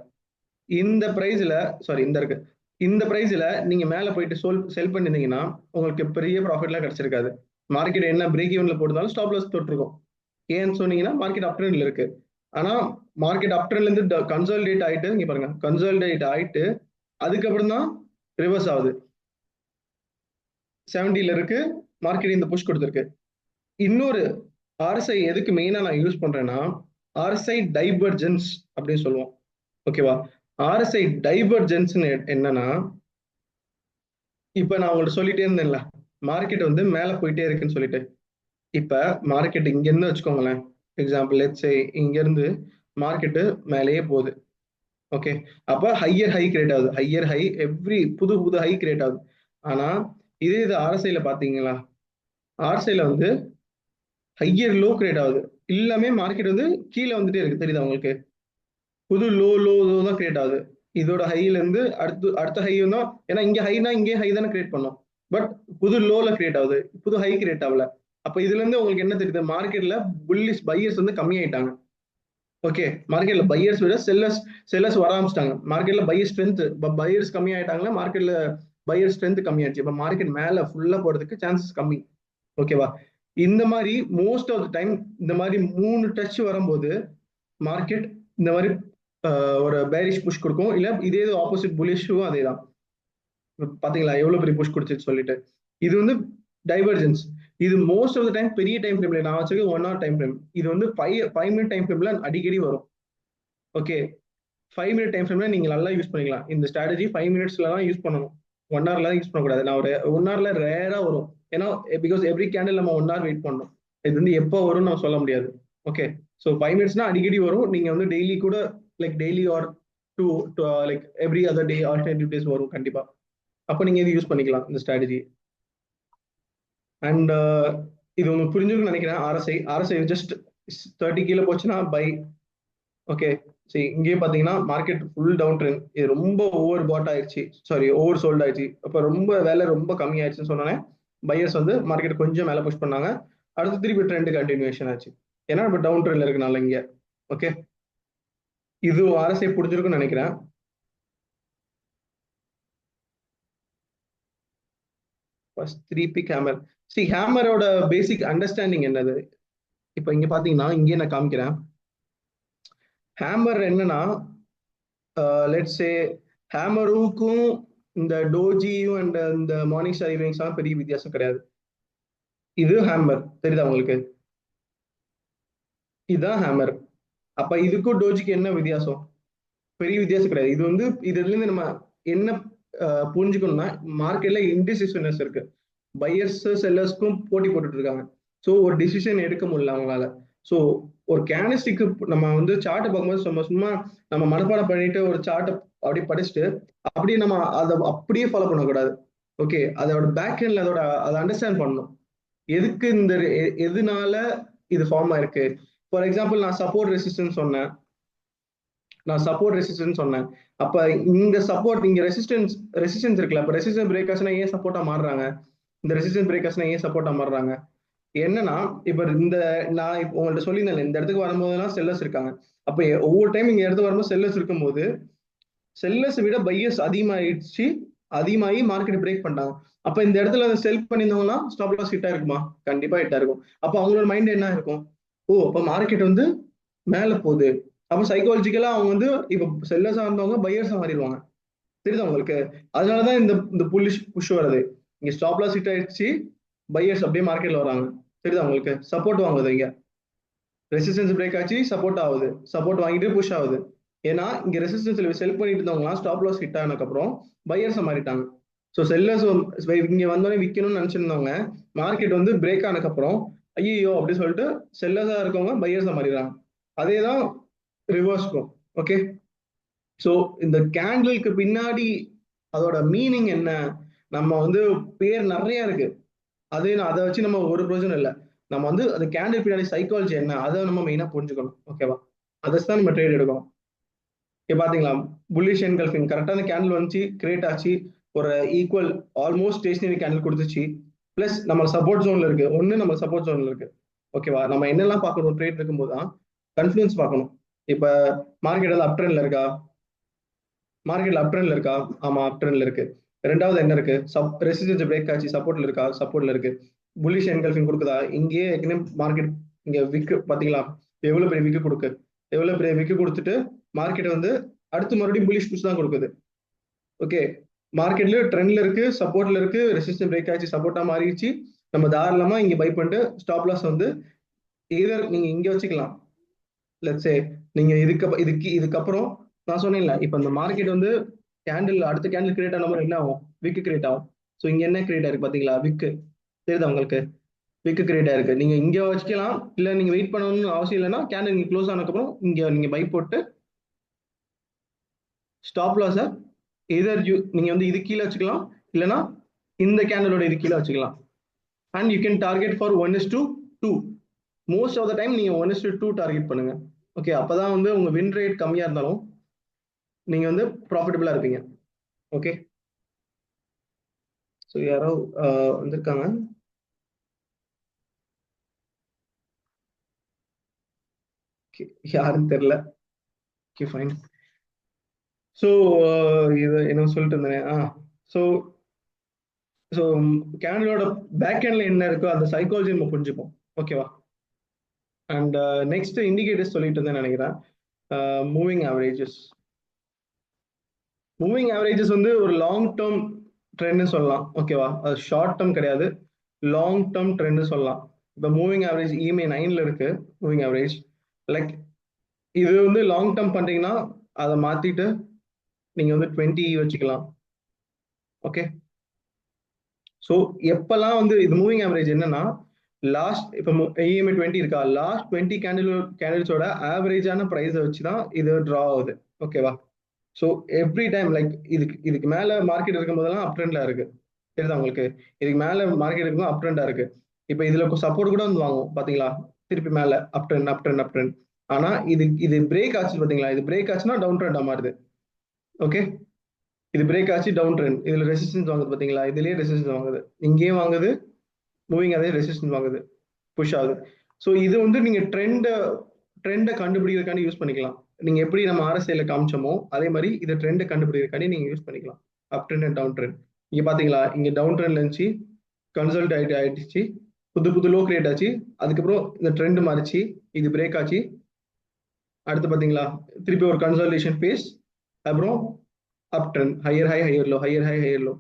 இந்த பிரைஸ்ல, சாரி இந்த இருக்கு, இந்த பிரைஸ்ல நீங்க மேல போயிட்டு செல் பண்ணிருந்தீங்கன்னா உங்களுக்கு பெரிய ப்ராஃபிட்லாம் கிடைச்சிருக்காது. மார்க்கெட் என்ன பிரேக் ஈவன்ல போட்டாலும் ஸ்டாப் லாஸ் தொட்டிருக்கும். ஏன்னு சொன்னீங்கன்னா மார்க்கெட் அப் ட்ரெண்ட்ல இருக்கு. ஆனா மார்க்கெட் அப் ட்ரெண்ட்ல இருந்து கன்சாலிடேட் ஆயிட்டு, இங்க பாருங்க கன்சாலிடேட் ஆயிட்டு அதுக்கப்புறம் தான் ரிவர்ஸ் ஆகுது. 70ல இருக்கு, மார்க்கெட் இந்த புஷ் கொடுத்துருக்கு. இன்னொரு ஆர்எஸ்ஐ எதுக்கு மெயினா நான் யூஸ் பண்றேன்னா, ஆர்எஸ்ஐ டைவர்ஜென்ஸ் அப்படின்னு சொல்லுவோம். ஓகேவா? ஆர்எஸ்ஐ டைவர்ஜென்ஸ் என்னன்னா, இப்ப நான் உங்கள்ட்ட சொல்லிட்டே இருந்தேன்ல மார்க்கெட் வந்து மேல போயிட்டே இருக்குன்னு சொல்லிட்டு. இப்ப மார்க்கெட் இங்க இருந்து வச்சுக்கோங்களேன், எக்ஸாம்பிள் லெட்ஸ் சே இங்க இருந்து மார்க்கெட் மேலேயே போகுது. ஓகே. அப்ப ஹையர் ஹை கிரியேட் ஆகுது, ஹையர் ஹை, எவ்ரி புது புது ஹை கிரியேட் ஆகுது. ஆனா இதே இது ஆர்எஸ்ஐல பாத்தீங்களா, ஆர்எஸ்ஐல வந்து ஹையர் லோ கிரியேட் ஆகுது. எல்லாமே மார்க்கெட் வந்து கீழே வந்துட்டே இருக்கு. தெரியுதா உங்களுக்கு? புது லோ லோ லோ தான் கிரியேட் ஆகுது. இதோட ஹைல இருந்து அடுத்த ஹை தான். ஏன்னா இங்க ஹைனா இங்கே ஹை தானே கிரியேட் பண்ணோம். பட் புது லோல கிரியேட் ஆகுது, புது ஹை கிரியேட் ஆகல. அப்ப இதுல இருந்து உங்களுக்கு என்ன தெரியுது, மார்க்கெட்ல புல்லிஷ் பையர்ஸ் வந்து கம்மியாயிட்டாங்க. ஓகே. மார்க்கெட்ல பையர்ஸ் விட செல்லர்ஸ் வர ஆரம்பிச்சிட்டாங்க. மார்க்கெட்ல பையர் ஸ்ட்ரென்த், பையர்ஸ் கம்மி ஆயிட்டாங்களா, மார்க்கெட்ல பையர் ஸ்ட்ரென்த் கம்மியாச்சு. இப்ப மார்க்கெட் மேல ஃபுல்லா போறதுக்கு சான்சஸ் கம்மி. ஓகேவா? இந்த மாதிரி மோஸ்ட் ஆஃப் த டைம் இந்த மாதிரி 3 டச் வரும்போது மார்க்கெட் இந்த மாதிரி ஒரு பேரிஷ் புஷ் கொடுக்கும். இல்ல இதே ஆப்போசிட் புலிஷும் அதே தான். பாத்தீங்களா எவ்வளவு பெரிய புஷ் கொடுத்துச்சு சொல்லிட்டு. இது வந்து டைவர்ஜென்ஸ். இது மோஸ்ட் ஆஃப் த டைம் பெரிய டைம் ஃப்ரேம்ல, நான் வச்சிருக்க 1 hour டைம் ஃப்ரேம், இது வந்து 5 minute டைம் ஃப்ரேம்ல அடிக்கடி வரும். ஓகே. 5 minute டைம் ஃப்ரேம்ல நீங்க நல்லா யூஸ் பண்ணிக்கலாம். இந்த ஸ்ட்ராட்டஜி 5 minutesல தான் யூஸ் பண்ணணும், 1 hourல தான் யூஸ் பண்ணக்கூடாது. நான் ஒரு 1 hourல ரேரா வரும். ஏன்னா பிகாஸ் எவ்ரி கேண்டில் நம்ம 1 hour வெயிட் பண்ணணும். இது வந்து எப்போ வரும்னு நம்ம சொல்ல முடியாது. ஓகே. ஸோ 5 minutesனா அடிக்கடி வரும். நீங்க வந்து டெய்லி கூட, like daily or two like every other day alternative days வரும் கண்டிப்பா. அப்போ நீங்க இது யூஸ் பண்ணிக்கலாம் இந்த ஸ்ட்ராட்டஜி. அண்ட் இது உங்களுக்கு புரிஞ்சுக்கணும்னு நினைக்கிறேன். ஆர்எஸ்ஐ ஜஸ்ட் 30 கீழே போச்சுன்னா பை. ஓகே. சரி, இங்கேயும் பாத்தீங்கன்னா மார்க்கெட் ஃபுல் டவுன் ட்ரெண்ட், இது ரொம்ப ஓவர் பாட் ஆயிடுச்சு, சாரி ஓவர் சோல்ட் ஆயிடுச்சு. அப்ப ரொம்ப வேலை ரொம்ப கம்மி ஆயிடுச்சுன்னு சொன்னோன்னே பையர்ஸ் வந்து மார்க்கெட் கொஞ்சம் மேல புஷ் பண்ணாங்க. அடுத்து திருப்பி ட்ரெண்ட் கண்டினியூஷன் ஆச்சு. ஏன்னா இப்போ டவுன் ட்ரெண்ட்ல இருக்கனால இங்க. ஓகே. இது RSI புரிஞ்சிருக்கும்னு நினைக்கிறேன். First 3 pick hammer. சி ஹேமரோட பேசிக் அண்டர்ஸ்டாண்டிங் என்னது? இப்போ இங்க பாத்தீங்கன்னா இங்கே நான் காமிக்கிறேன். ஹேமர் என்னன்னா, லெட்ஸ் சே ஹேமருக்கும் இந்த டோஜியும் அண்ட் இந்த மார்னிங் ஸ்டார் ஈவினிங்ஸ் பெரிய வித்தியாசம் கிடையாது. இது ஹேமர் தெரியுதா உங்களுக்கு? இதுதான் ஹேமர். அப்ப இதுக்கும் டோஜிக்கு என்ன வித்தியாசம்? பெரிய வித்தியாசம் கிடையாது. இது வந்து இதுல இருந்து நம்ம என்ன புரிஞ்சுக்கணும்னா, மார்க்கெட்ல இன்டிசிஷனஸ் இருக்கு. பையர்ஸ் செல்லர்ஸ்க்கும் போட்டி போட்டுட்டு இருக்காங்க. ஸோ ஒரு டிசிஷன் எடுக்க முடியல அவங்களால. ஸோ ஒரு கேனிஸ்டிக்கு நம்ம வந்து சார்ட்டை பார்க்கும்போது சும்மா சும்மா நம்ம மனப்பாடம் பண்ணிட்டு ஒரு சார்ட்டை அப்படியே படிச்சுட்டு அப்படியே நம்ம அதை அப்படியே ஃபாலோ பண்ணக்கூடாது. ஓகே, அதோட பேக் எண்ட்ல அதோட அதை அண்டர்ஸ்டாண்ட் பண்ணணும். எதுக்கு இந்த எதுனால இது ஃபார்ம் ஆயிருக்கு? ஃபார் எக்ஸாம்பிள் நான் சப்போர்ட் ரெசிஸ்டன்ஸ் சொன்னேன். அப்ப இந்த சப்போர்ட் இங்க ரெசிஸ்டன்ஸ் இருக்குல்ல, அப்ப ரெசிஸ்டன்ஸ் பிரேக்கர்ஸ்னா ஏன் சப்போர்ட்டா மாறுறாங்க? இந்த ரெசிஸ்டன்ஸ் பிரேக்கர்ஸ்னா ஏன் சப்போர்ட்டா மாறுறாங்க? என்னன்னா, இப்ப இந்த நான் இப்போ உங்கள்ட்ட சொல்லியிருந்தேன், இந்த இடத்துக்கு வரும்போதெல்லாம் செல்லர்ஸ் இருக்காங்க. அப்ப ஒவ்வொரு டைம் இங்க இடத்துக்கு வரும்போது செல்லர்ஸ் இருக்கும்போது செல்லர்ஸ் விட பையர்ஸ் அதிகமாகி மார்க்கெட் பிரேக் பண்ணிட்டாங்க. அப்ப இந்த இடத்துல செல் பண்ணியிருந்தவங்கன்னா ஸ்டாப் லாஸ் ஹிட்டா இருக்குமா? கண்டிப்பா ஹிட்டா இருக்கும். அப்ப அவங்களோட மைண்ட் என்ன இருக்கும்? ஓ, அப்ப மார்க்கெட் வந்து மேல போகுது. அப்ப சைக்காலஜிக்கலா அவங்க வந்து இப்ப செல்லர்ஸா இருந்தவங்க பையர்ஸா மாறிடுவாங்க. தெரியுதா உங்களுக்கு? அதனாலதான் இந்த இந்த புஷ் வருது. இங்க ஸ்டாப் லாஸ் ஹிட் ஆயிடுச்சு, பையர்ஸ் அப்படியே மார்க்கெட்ல வராங்க. தெரியுதா உங்களுக்கு? சப்போர்ட் வாங்குது, இங்க ரெசிஸ்டன்ஸ் பிரேக் ஆச்சு, சப்போர்ட் ஆகுது, சப்போர்ட் வாங்கிட்டு புஷ் ஆகுது. ஏன்னா இங்க ரெசிஸ்டன்ஸ்ல செல் பண்ணிட்டு இருந்தவங்க ஸ்டாப் லாஸ் ஹிட் ஆனதுக்கு அப்புறம் பையர்ஸ் மாறிட்டாங்க. ஸோ செல்லர்ஸ் இங்க வந்தோடனே விற்கணும்னு நினைச்சிருந்தவங்க மார்க்கெட் வந்து பிரேக் ஆனதுக்கு அப்புறம் ஐயோ அப்படின்னு சொல்லிட்டு செல்லர்ஸா இருக்கவங்க பையர்ஸா மாறிடுறாங்க. அதே தான் ரிவர்ஸ்க்கும். ஓகே, ஸோ இந்த கேண்டிலுக்கு பின்னாடி அதோட மீனிங் என்ன? நம்ம வந்து பேர் நிறைய இருக்கு. அதை வச்சு நம்ம ஒரு பிரயோஜனம் இல்லை. நம்ம வந்து அந்த கேண்டில் பின்னாடி சைக்காலஜி என்ன, அதை நம்ம மெயினா புரிஞ்சுக்கணும். ஓகேவா? அதை தான் நம்ம ட்ரேட் எடுக்கணும். இப்போ பாத்தீங்களா, புல்லிஷ் என்கல்ஃபிங் கரெக்டாக அந்த கேண்டில் வந்துச்சு, கிரியேட் ஆச்சு, ஒரு ஈக்குவல் ஆல்மோஸ்ட் ஸ்டேஷனரி கேண்டில் கொடுத்துச்சு. பிளஸ் நம்ம சப்போர்ட் ஜோன்ல இருக்கு, நம்ம சப்போர்ட் ஜோன்ல இருக்கு. ஓகேவா? நம்ம என்னெல்லாம் பார்க்கணும் ட்ரேட் இருக்கும்போது தான் கன்ஃபிடன்ஸ் பார்க்கணும். இப்போ மார்க்கெட் வந்து அப் ட்ரெண்ட்ல இருக்கா? ஆமா, அப் ட்ரெண்ட்ல இருக்கு. ரெண்டாவது என்ன இருக்கு? ரெசிஸ்டன்ஸ் பிரேக் ஆச்சு, சப்போர்ட்ல இருக்கா? சப்போர்ட்ல இருக்கு. புல்லிஷ் என்கல்ஃபிங் கொடுக்குதா? இங்கேயே ஏற்கனவே மார்க்கெட் இங்க விக்கு பாத்தீங்களா, எவ்வளவு பெரிய விக்கு கொடுத்துட்டு மார்க்கெட் வந்து அடுத்து மறுபடியும் புல்லிஷ் புஷ் தான் கொடுக்குது. ஓகே, மார்க்கெட்ல ட்ரெண்ட்ல இருக்கு, சப்போர்ட்ல இருக்கு, ரெசிஸ்டன்ஸ் பிரேக் ஆச்சு, சப்போர்ட்டா மாறிடுச்சு. நம்ம தாராளமா இங்க பை பண்ணிட்டு ஸ்டாப் லாஸ் வந்து எதர் நீங்க இங்க வச்சுக்கலாம். லெட்ஸ் சே நீங்க இதுக்கப்புறம் நான் சொன்னேன்ல, இப்ப இந்த மார்க்கெட் வந்து அடுத்த கேண்டில் கிரியேட் ஆன என்ன ஆகும்? விக்கு கிரியேட் ஆகும். ஸோ இங்க என்ன கிரியேட் ஆயிருக்கு பாத்தீங்களா? விக்கு தெரியுதா உங்களுக்கு? விக்கு கிரியேட் ஆயிருக்கு. நீங்க இங்க வச்சுக்கலாம், இல்ல நீங்க வெயிட் பண்ணணும்னு அவசியம் இல்லைன்னா கேண்டில் நீங்க க்ளோஸ் ஆனதுக்கப்புறம் இங்க நீங்க பை போட்டு ஸ்டாப் லாஸை எதர் நீங்க வந்து இது கீழே வச்சுக்கலாம், இல்லைன்னா இந்த கேண்டலோட இது கீழே வச்சுக்கலாம். And you can target for 1:2. Most of the time நீங்க 1:2 டார்கெட் பண்ணுங்க. ஓகே, அப்பதான் வந்து உங்க வின் ரேட் கம்மியா இருந்தாலும் நீங்க வந்து ப்ராஃபிட்டபிளா இருப்பீங்க. ஓகே, ஸோ யாரோ வந்திருக்காங்க. யாருன்னு தெரியல. Okay, fine. ஸோ இது என்ன சொல்லிட்டு இருந்தேன். ஸோ ஸோ கேண்டலோட பேக் எண்ட்ல என்ன இருக்கோ அந்த சைக்காலஜி நம்ம புரிஞ்சுப்போம். ஓகேவா? அண்ட் நெக்ஸ்ட் இண்டிகேட்டர்ஸ் சொல்லிட்டு இருந்தேன் நினைக்கிறேன். மூவிங் ஆவரேஜஸ் வந்து ஒரு லாங் டேர்ம் ட்ரெண்ட்னு சொல்லலாம். ஓகேவா? அது ஷார்ட் டேர்ம் கிடையாது, லாங் டேர்ம் ட்ரெண்ட் சொல்லலாம். இப்போ மூவிங் ஆவரேஜ் EMA 9ல இருக்கு. மூவிங் ஆவரேஜ் லைக் இது வந்து லாங் டேர்ம் பண்றீங்கன்னா அதை மாத்திட்டு நீங்க வந்து 20 வச்சுக்கலாம். ஓகே, ஸோ எப்பெல்லாம் வந்து இது மூவிங் ஆவரேஜ் என்னன்னா, லாஸ்ட் இப்போ EMA 20 இருக்கா, லாஸ்ட் 20 கேண்டில்ஸோட ஆவரேஜான ப்ரைஸை வச்சு தான் இது ட்ரா ஆகுது. ஓகேவா? ஸோ எவ்ரி டைம் லைக் இதுக்கு மேல மார்க்கெட் இருக்கும் போதெல்லாம் அப் ட்ரெண்ட்ல இருக்கு. தெரியுதா உங்களுக்கு? இதுக்கு மேல மார்க்கெட் இருக்கும் அப் ட்ரெண்டா இருக்கு. இப்போ இதுல சப்போர்ட் கூட வந்து வாங்கும் பாத்தீங்களா, திருப்பி மேல அப் ட்ரெண்ட். ஆனா இது பிரேக் ஆச்சு பாத்தீங்களா, இது பிரேக் ஆச்சுன்னா டவுன் ட்ரெண்டா மாறுது. ஓகே, இது பிரேக் ஆச்சு டவுன் ட்ரெண்ட், இதுல ரெசிஸ்டன்ஸ் வாங்குது பாத்தீங்களா, இதுலயே ரெசிஸ்டன்ஸ் வாங்குது, இங்கேயும் வாங்குது, மூவிங் அதே ரெசிஸ்டன்ஸ் வாங்குது, புஷ் ஆகுது. ஸோ இது வந்து நீங்க ட்ரெண்ட் ட்ரெண்டை கண்டுபிடிக்கிறதுக்காண்டி யூஸ் பண்ணிக்கலாம். நீங்க எப்படி நம்ம RSIல காமிச்சோமோ அதே மாதிரி இதை ட்ரெண்டை கண்டுபிடிக்கிறதுக்காண்டி நீங்க யூஸ் பண்ணிக்கலாம். Up trend and down trend. இங்க பாத்தீங்களா, இங்க டவுன் ட்ரெண்ட்ல இருந்துச்சு, கன்சல்ட் ஆயிடுச்சு, புது புது லோ கிரியேட் ஆச்சு, அதுக்கப்புறம் இந்த ட்ரெண்ட் மாறிச்சு, இது பிரேக் ஆச்சு, அடுத்து பாத்தீங்களா திருப்பி ஒரு கன்சல்டேஷன் ஃபேஸ், அப்புறம் அப் trend, higher high higher low, higher high higher low,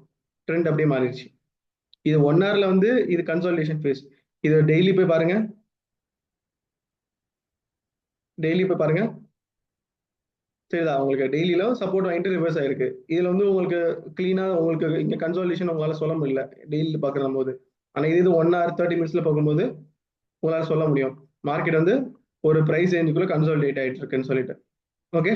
trend அப்படியே மாறிடுச்சு. இது 1 ஹவர்ல வந்து இது கன்சல்டேஷன் ஃபேஸ். இது டெய்லி போய் பாருங்க, டெய்லி போய் பாருங்க, சரிதா? உங்களுக்கு டெய்லியில சப்போர்ட் வாங்கிட்டு ரிவர்ஸ் ஆயிருக்கு. இதுல வந்து உங்களுக்கு கிளீனா உங்களுக்கு இங்க கன்சல்டேஷன் உங்களால சொல்ல முடியல டெய்லி பாக்குற போது. ஆனா இது 1 ஹவர் 30 மினிட்ஸ்ல பார்க்கும்போது உங்களால சொல்ல முடியும் மார்க்கெட் வந்து ஒரு பிரைஸ் ரேஞ்சுக்குள்ள கன்சாலிடேட் ஆயிட்டு இருக்குன்னு சொல்லிட்டு. ஓகே,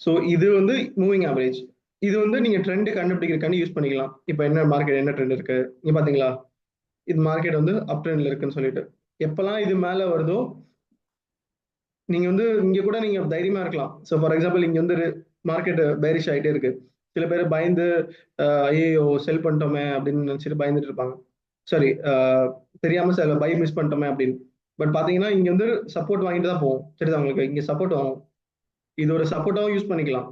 ஸோ இது வந்து மூவிங் ஆவரேஜ். இது வந்து நீங்க ட்ரெண்ட் கண்டுபிடிக்கிறதுக்காண்டி யூஸ் பண்ணிக்கலாம். இப்போ என்ன மார்க்கெட் என்ன ட்ரெண்ட் இருக்கு இங்க பாத்தீங்களா, இது மார்க்கெட் வந்து அப் ட்ரெண்ட்ல இருக்குன்னு சொல்லிட்டு எப்பெல்லாம் இது மேல வருதோ நீங்க வந்து இங்க கூட நீங்க தைரியமா இருக்கலாம். ஸோ ஃபார் எக்ஸாம்பிள் இங்க வந்து மார்க்கெட் பேரிஷ் ஆயிட்டே இருக்கு, சில பேர் பயந்து ஐயோ செல் பண்ணிட்டோமே அப்படின்னு நினைச்சிட்டு பயந்துட்டு இருப்பாங்க. சாரி, தெரியாம சில பை மிஸ் பண்ணிட்டோமே அப்படின்னு. பட் பாத்தீங்கன்னா இங்க வந்து சப்போர்ட் வாங்கிட்டு தான் போவோம். சரிதான்? உங்களுக்கு இங்க சப்போர்ட் வாங்கும், இது ஒரு சப்போர்ட்டாவும் யூஸ் பண்ணிக்கலாம்.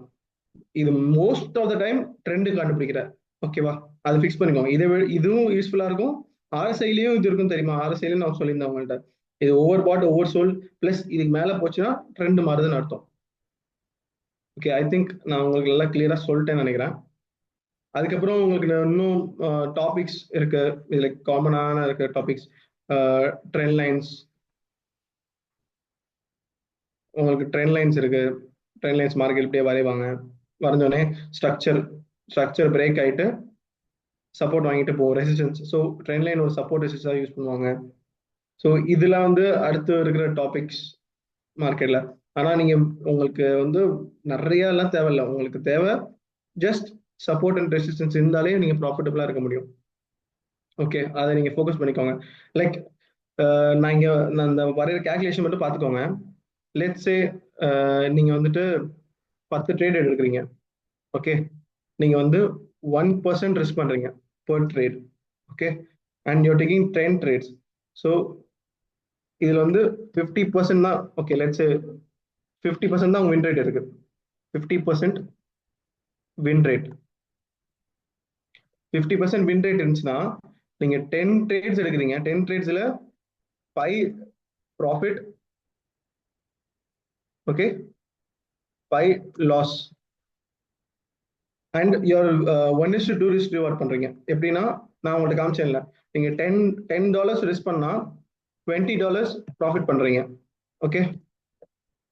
இது most of the time trend கண்டுபிடிக்கிற, ஓகேவா? அது ஃபிக்ஸ் பண்ணிக்கோங்க. இதுவும் யூஸ்ஃபுல்லா இருக்கும். RSIலயும் இது இருக்கும் தெரியுமா? RSIலயும் நான் சொல்லியிருந்தேன் உங்கள்கிட்ட, இது overbought oversold plus இதுக்கு மேல போச்சுன்னா ட்ரெண்ட் மாறுதுன்னு அர்த்தம். ஓகே, ஐ திங்க் நான் உங்களுக்கு எல்லாம் கிளியரா சொல்லிட்டேன்னு நினைக்கிறேன். அதுக்கப்புறம் உங்களுக்கு இன்னும் டாபிக்ஸ் இருக்கு, இதுல காமனான இருக்க டாபிக்ஸ், ட்ரெண்ட் லைன்ஸ். உங்களுக்கு ட்ரெண்ட் லைன்ஸ் இருக்கு, ட்ரெண்ட் லைன்ஸ் மார்க்கெட் இப்படியே வரைவாங்க, வரைஞ்சோடனே ஸ்ட்ரக்சர் ஸ்ட்ரக்சர் பிரேக் ஆயிட்டு சப்போர்ட் வாங்கிட்டு போகும், ரெசிஸ்டன்ஸ். ஸோ ட்ரெண்ட் லைன் ஒரு சப்போர்ட் ரெசிஸ்டா யூஸ் பண்ணுவாங்க. ஸோ இதெல்லாம் வந்து அடுத்து இருக்கிற டாபிக்ஸ் மார்க்கெட்ல. ஆனா நீங்க உங்களுக்கு வந்து நிறைய எல்லாம் தேவையில்லை, உங்களுக்கு தேவை ஜஸ்ட் சப்போர்ட் அண்ட் ரெசிஸ்டன்ஸ் இருந்தாலே நீங்க ப்ராஃபிட்டபிளா இருக்க முடியும். ஓகே, அதை நீங்க ஃபோக்கஸ் பண்ணிக்கோங்க. லைக் நான் இங்க நான் இந்த வரைகிற கேல்குலேஷன் மட்டும் பார்த்துக்கோங்க. லெட்ஸ் சே நீங்க வந்துட்டு 10 ட்ரேட் எடுக்கிறீங்க. ஓகே, நீங்க வந்து 1% ரிஸ்க் பண்றீங்க per trade. Okay, and you're taking 10 trades. So இதுல வந்து 50% தான். ஓகே, லெட்ஸ் 50% தான் உங்க வின் ரேட் இருக்கு. 50% வின் ரேட், 50% வின் ரேட் இருந்துச்சுன்னா நீங்க 10 ட்ரேட்ஸ் எடுக்கிறீங்க. 10 ட்ரேட்ஸ்ல 5 profit, okay, 5 loss, and your 1:2 risk reward பண்றீங்க. எப்படின்னா நான் உங்கள்கிட்ட காமிச்சேன்ல, நீங்க $10 ரிஸ்க் பண்ணா $20 ப்ராஃபிட் பண்றீங்க. ஓகே,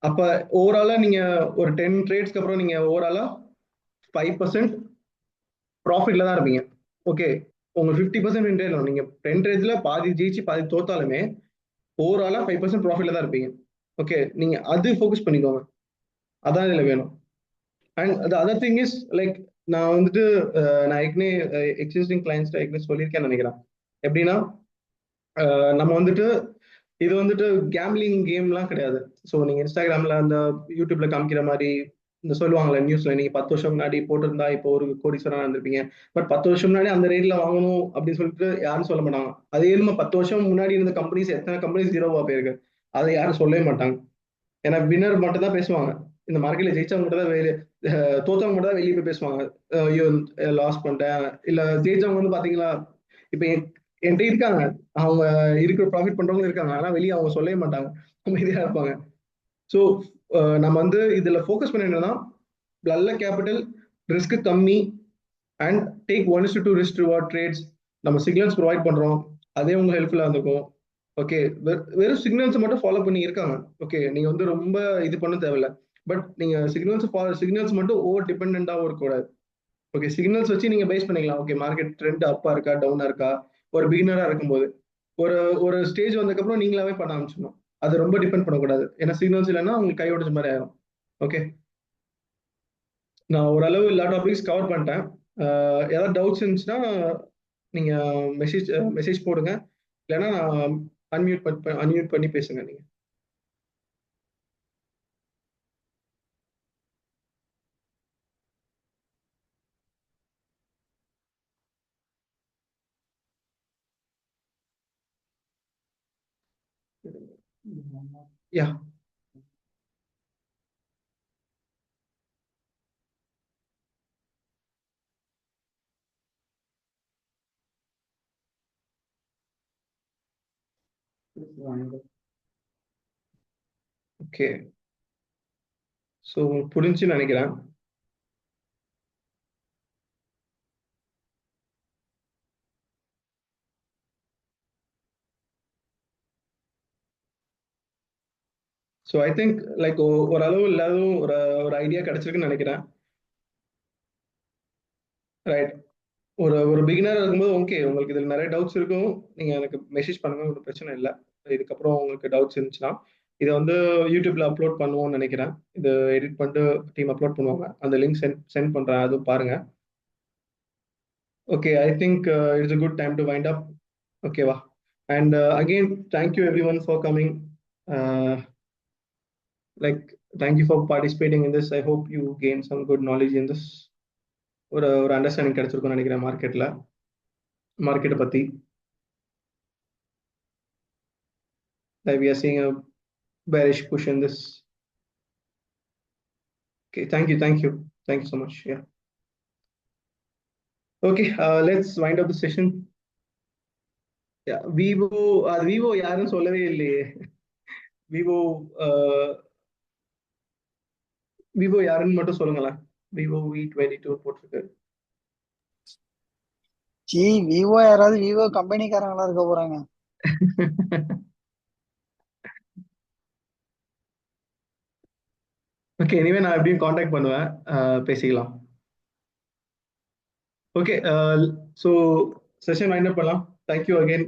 அப்ப ஓவராலா நீங்க ஒரு 10 ட்ரேட்ஸ்க்கு அப்புறம் நீங்க ஓவராலா 5% ப்ராஃபிட்ல தான் இருப்பீங்க. ஓகே, உங்க 50% வின் ரேட், நீங்க 10 ட்ரேட்ஸ்ல பாதி ஜெயிச்சு பாதி தோத்தாலுமே ஓவராலா 5% ப்ராஃபிட்ல தான் இருப்பீங்க. ஓகே, நீங்க அது ஃபோக்கஸ் பண்ணிக்கோங்க, அதான் இதுல வேணும். And the other thing is like நான் வந்துட்டு நான் ஏற்கனவே எக்ஸிஸ்டிங் கிளைண்ட்ஸ் ஏற்கனவே சொல்லியிருக்கேன்னு நினைக்கிறேன். எப்படின்னா நம்ம வந்துட்டு இது வந்துட்டு கேம்லிங் கேம்லாம் கிடையாது. ஸோ நீங்க இன்ஸ்டாகிராம்ல அந்த யூடியூப்ல காமிக்கிற மாதிரி இந்த சொல்லுவாங்கல்ல நியூஸ்ல, நீங்க 10 வருஷம் முன்னாடி போட்டிருந்தா இப்போ ஒரு கோடீஸ்வரனா இருந்திருப்பீங்க. பட் 10 வருஷம் முன்னாடி அந்த ரேட்ல வாங்கணும் அப்படின்னு சொல்லிட்டு யாரும் சொல்ல மாட்டாங்க. அதே நம்ம 10 வருஷம் முன்னாடி இருந்த கம்பெனிஸ் எத்தனை கம்பெனிஸ் ஜீரோவா போயிருக்கு, அதை யாரும் சொல்லவே மாட்டாங்க. ஏன்னா வின்னர் மட்டும் தான் பேசுவாங்க. இந்த மார்க்கெட்ல ஜெயிச்சவங்க மட்டும் தான் வெளியே, தோத்தவங்க மட்டும் தான் வெளியே போய் பேசுவாங்க. ஐயோ லாஸ் பண்ணிட்டேன். இல்ல ஜெயிச்சவங்க வந்து பாத்தீங்களா, இப்ப என்கிட்ட இருக்காங்க, அவங்க இருக்கிற ப்ராஃபிட் பண்றவங்க இருக்காங்க, ஆனா வெளியே அவங்க சொல்லவே மாட்டாங்க, அமைதியா இருப்பாங்க. ஸோ நம்ம வந்து இதுல ஃபோக்கஸ் பண்ண என்னன்னா நல்ல கேபிட்டல், ரிஸ்க் கம்மி, and take 1:2 risk reward trades. நம்ம சிக்னல்ஸ் ப்ரொவைட் பண்றோம், அதே உங்க ஹெல்ப்ஃபுல்லா இருந்திருக்கும். ஓகே, வெறும் சிக்னல்ஸ் மட்டும் ஃபாலோ பண்ணி இருக்காங்க. ஓகே, நீங்க வந்து ரொம்ப இது பண்ண தேவையில்ல. பட் நீங்க சிக்னல்ஸ் மட்டும் ஓவர் டிபெண்டாகவும் இருக்கக்கூடாது. ஓகே, சிக்னல்ஸ் வச்சு நீங்க பேஸ் பண்ணிக்கலாம். ஓகே, மார்க்கெட் ட்ரெண்ட் அப்பா இருக்கா டவுனா இருக்கா, ஒரு பிகினரா இருக்கும்போது. ஒரு ஒரு ஸ்டேஜ் வந்ததுக்கப்புறம் நீங்களாவே பண்ண ஆரம்பிச்சிடணும். அது ரொம்ப டிபெண்ட் பண்ணக்கூடாது, ஏன்னா சிக்னல்ஸ் இல்லைன்னா உங்களுக்கு கை உடைச்ச மாதிரி ஆயிரும். ஓகே, நான் ஓரளவு எல்லா டாபிக்ஸ் கவர் பண்ணிட்டேன். ஏதாவது டவுட்ஸ் இருந்துச்சுன்னா நீங்க மெசேஜ் மெசேஜ் போடுங்க, இல்லைன்னா அன்மியூட் பண்ணி பேசுங்க நீங்க. Yeah. ஓகே. ஸோ புரிஞ்சுன்னு நினைக்கிறேன். ஸோ ஐ திங்க் லைக் ஓரளவு இல்லாத ஒரு ஒரு ஐடியா கிடைச்சிருக்குன்னு நினைக்கிறேன். ரைட். ஒரு ஒரு பிகினரா இருக்கும்போது ஓகே, உங்களுக்கு இதில் நிறைய டவுட்ஸ் இருக்கும். நீங்க எனக்கு மெசேஜ் பண்ணுங்க, ஒன்றும் பிரச்சனை இல்லை. இதுக்கப்புறம் உங்களுக்கு டவுட்ஸ் இருந்துச்சுன்னா இதை வந்து யூடியூப்ல அப்லோட் பண்ணுவோம்னு நினைக்கிறேன். இது எடிட் பண்ணிட்டு டீம் அப்லோட் பண்ணுவாங்க. அந்த லிங்க் சென்ட் பண்றேன், அதுவும் பாருங்க. Okay, I think it's a good time to wind up. ஓகேவா? And again thank you everyone for coming. Like thank you for participating in this. I hope you gain some good knowledge in this. ஒரு ஒரு அண்டர்ஸ்டாண்டிங் கிடைச்சிருக்கும்னு நினைக்கிறேன் மார்க்கெட்டை பத்தி. Like we are seeing a bearish push in this. Okay, thank you so much. Yeah. Okay, let's wind up the session. Yeah, Vivo யாரும் சொல்லவே இல்லையே. விவோ விவோ யாருன்னு மட்டும் சொல்லுங்களேன். விவோ V22 போட்டிருக்கு. விவோ யாராவது விவோ கம்பெனிக்காரங்களா இருக்க போறாங்க. ஓகே, எனிவே நான் எப்படியும் காண்டாக்ட் பண்ணுவேன், பேசிக்கலாம். Okay, so session wind up பண்ணலாம். Thank you again.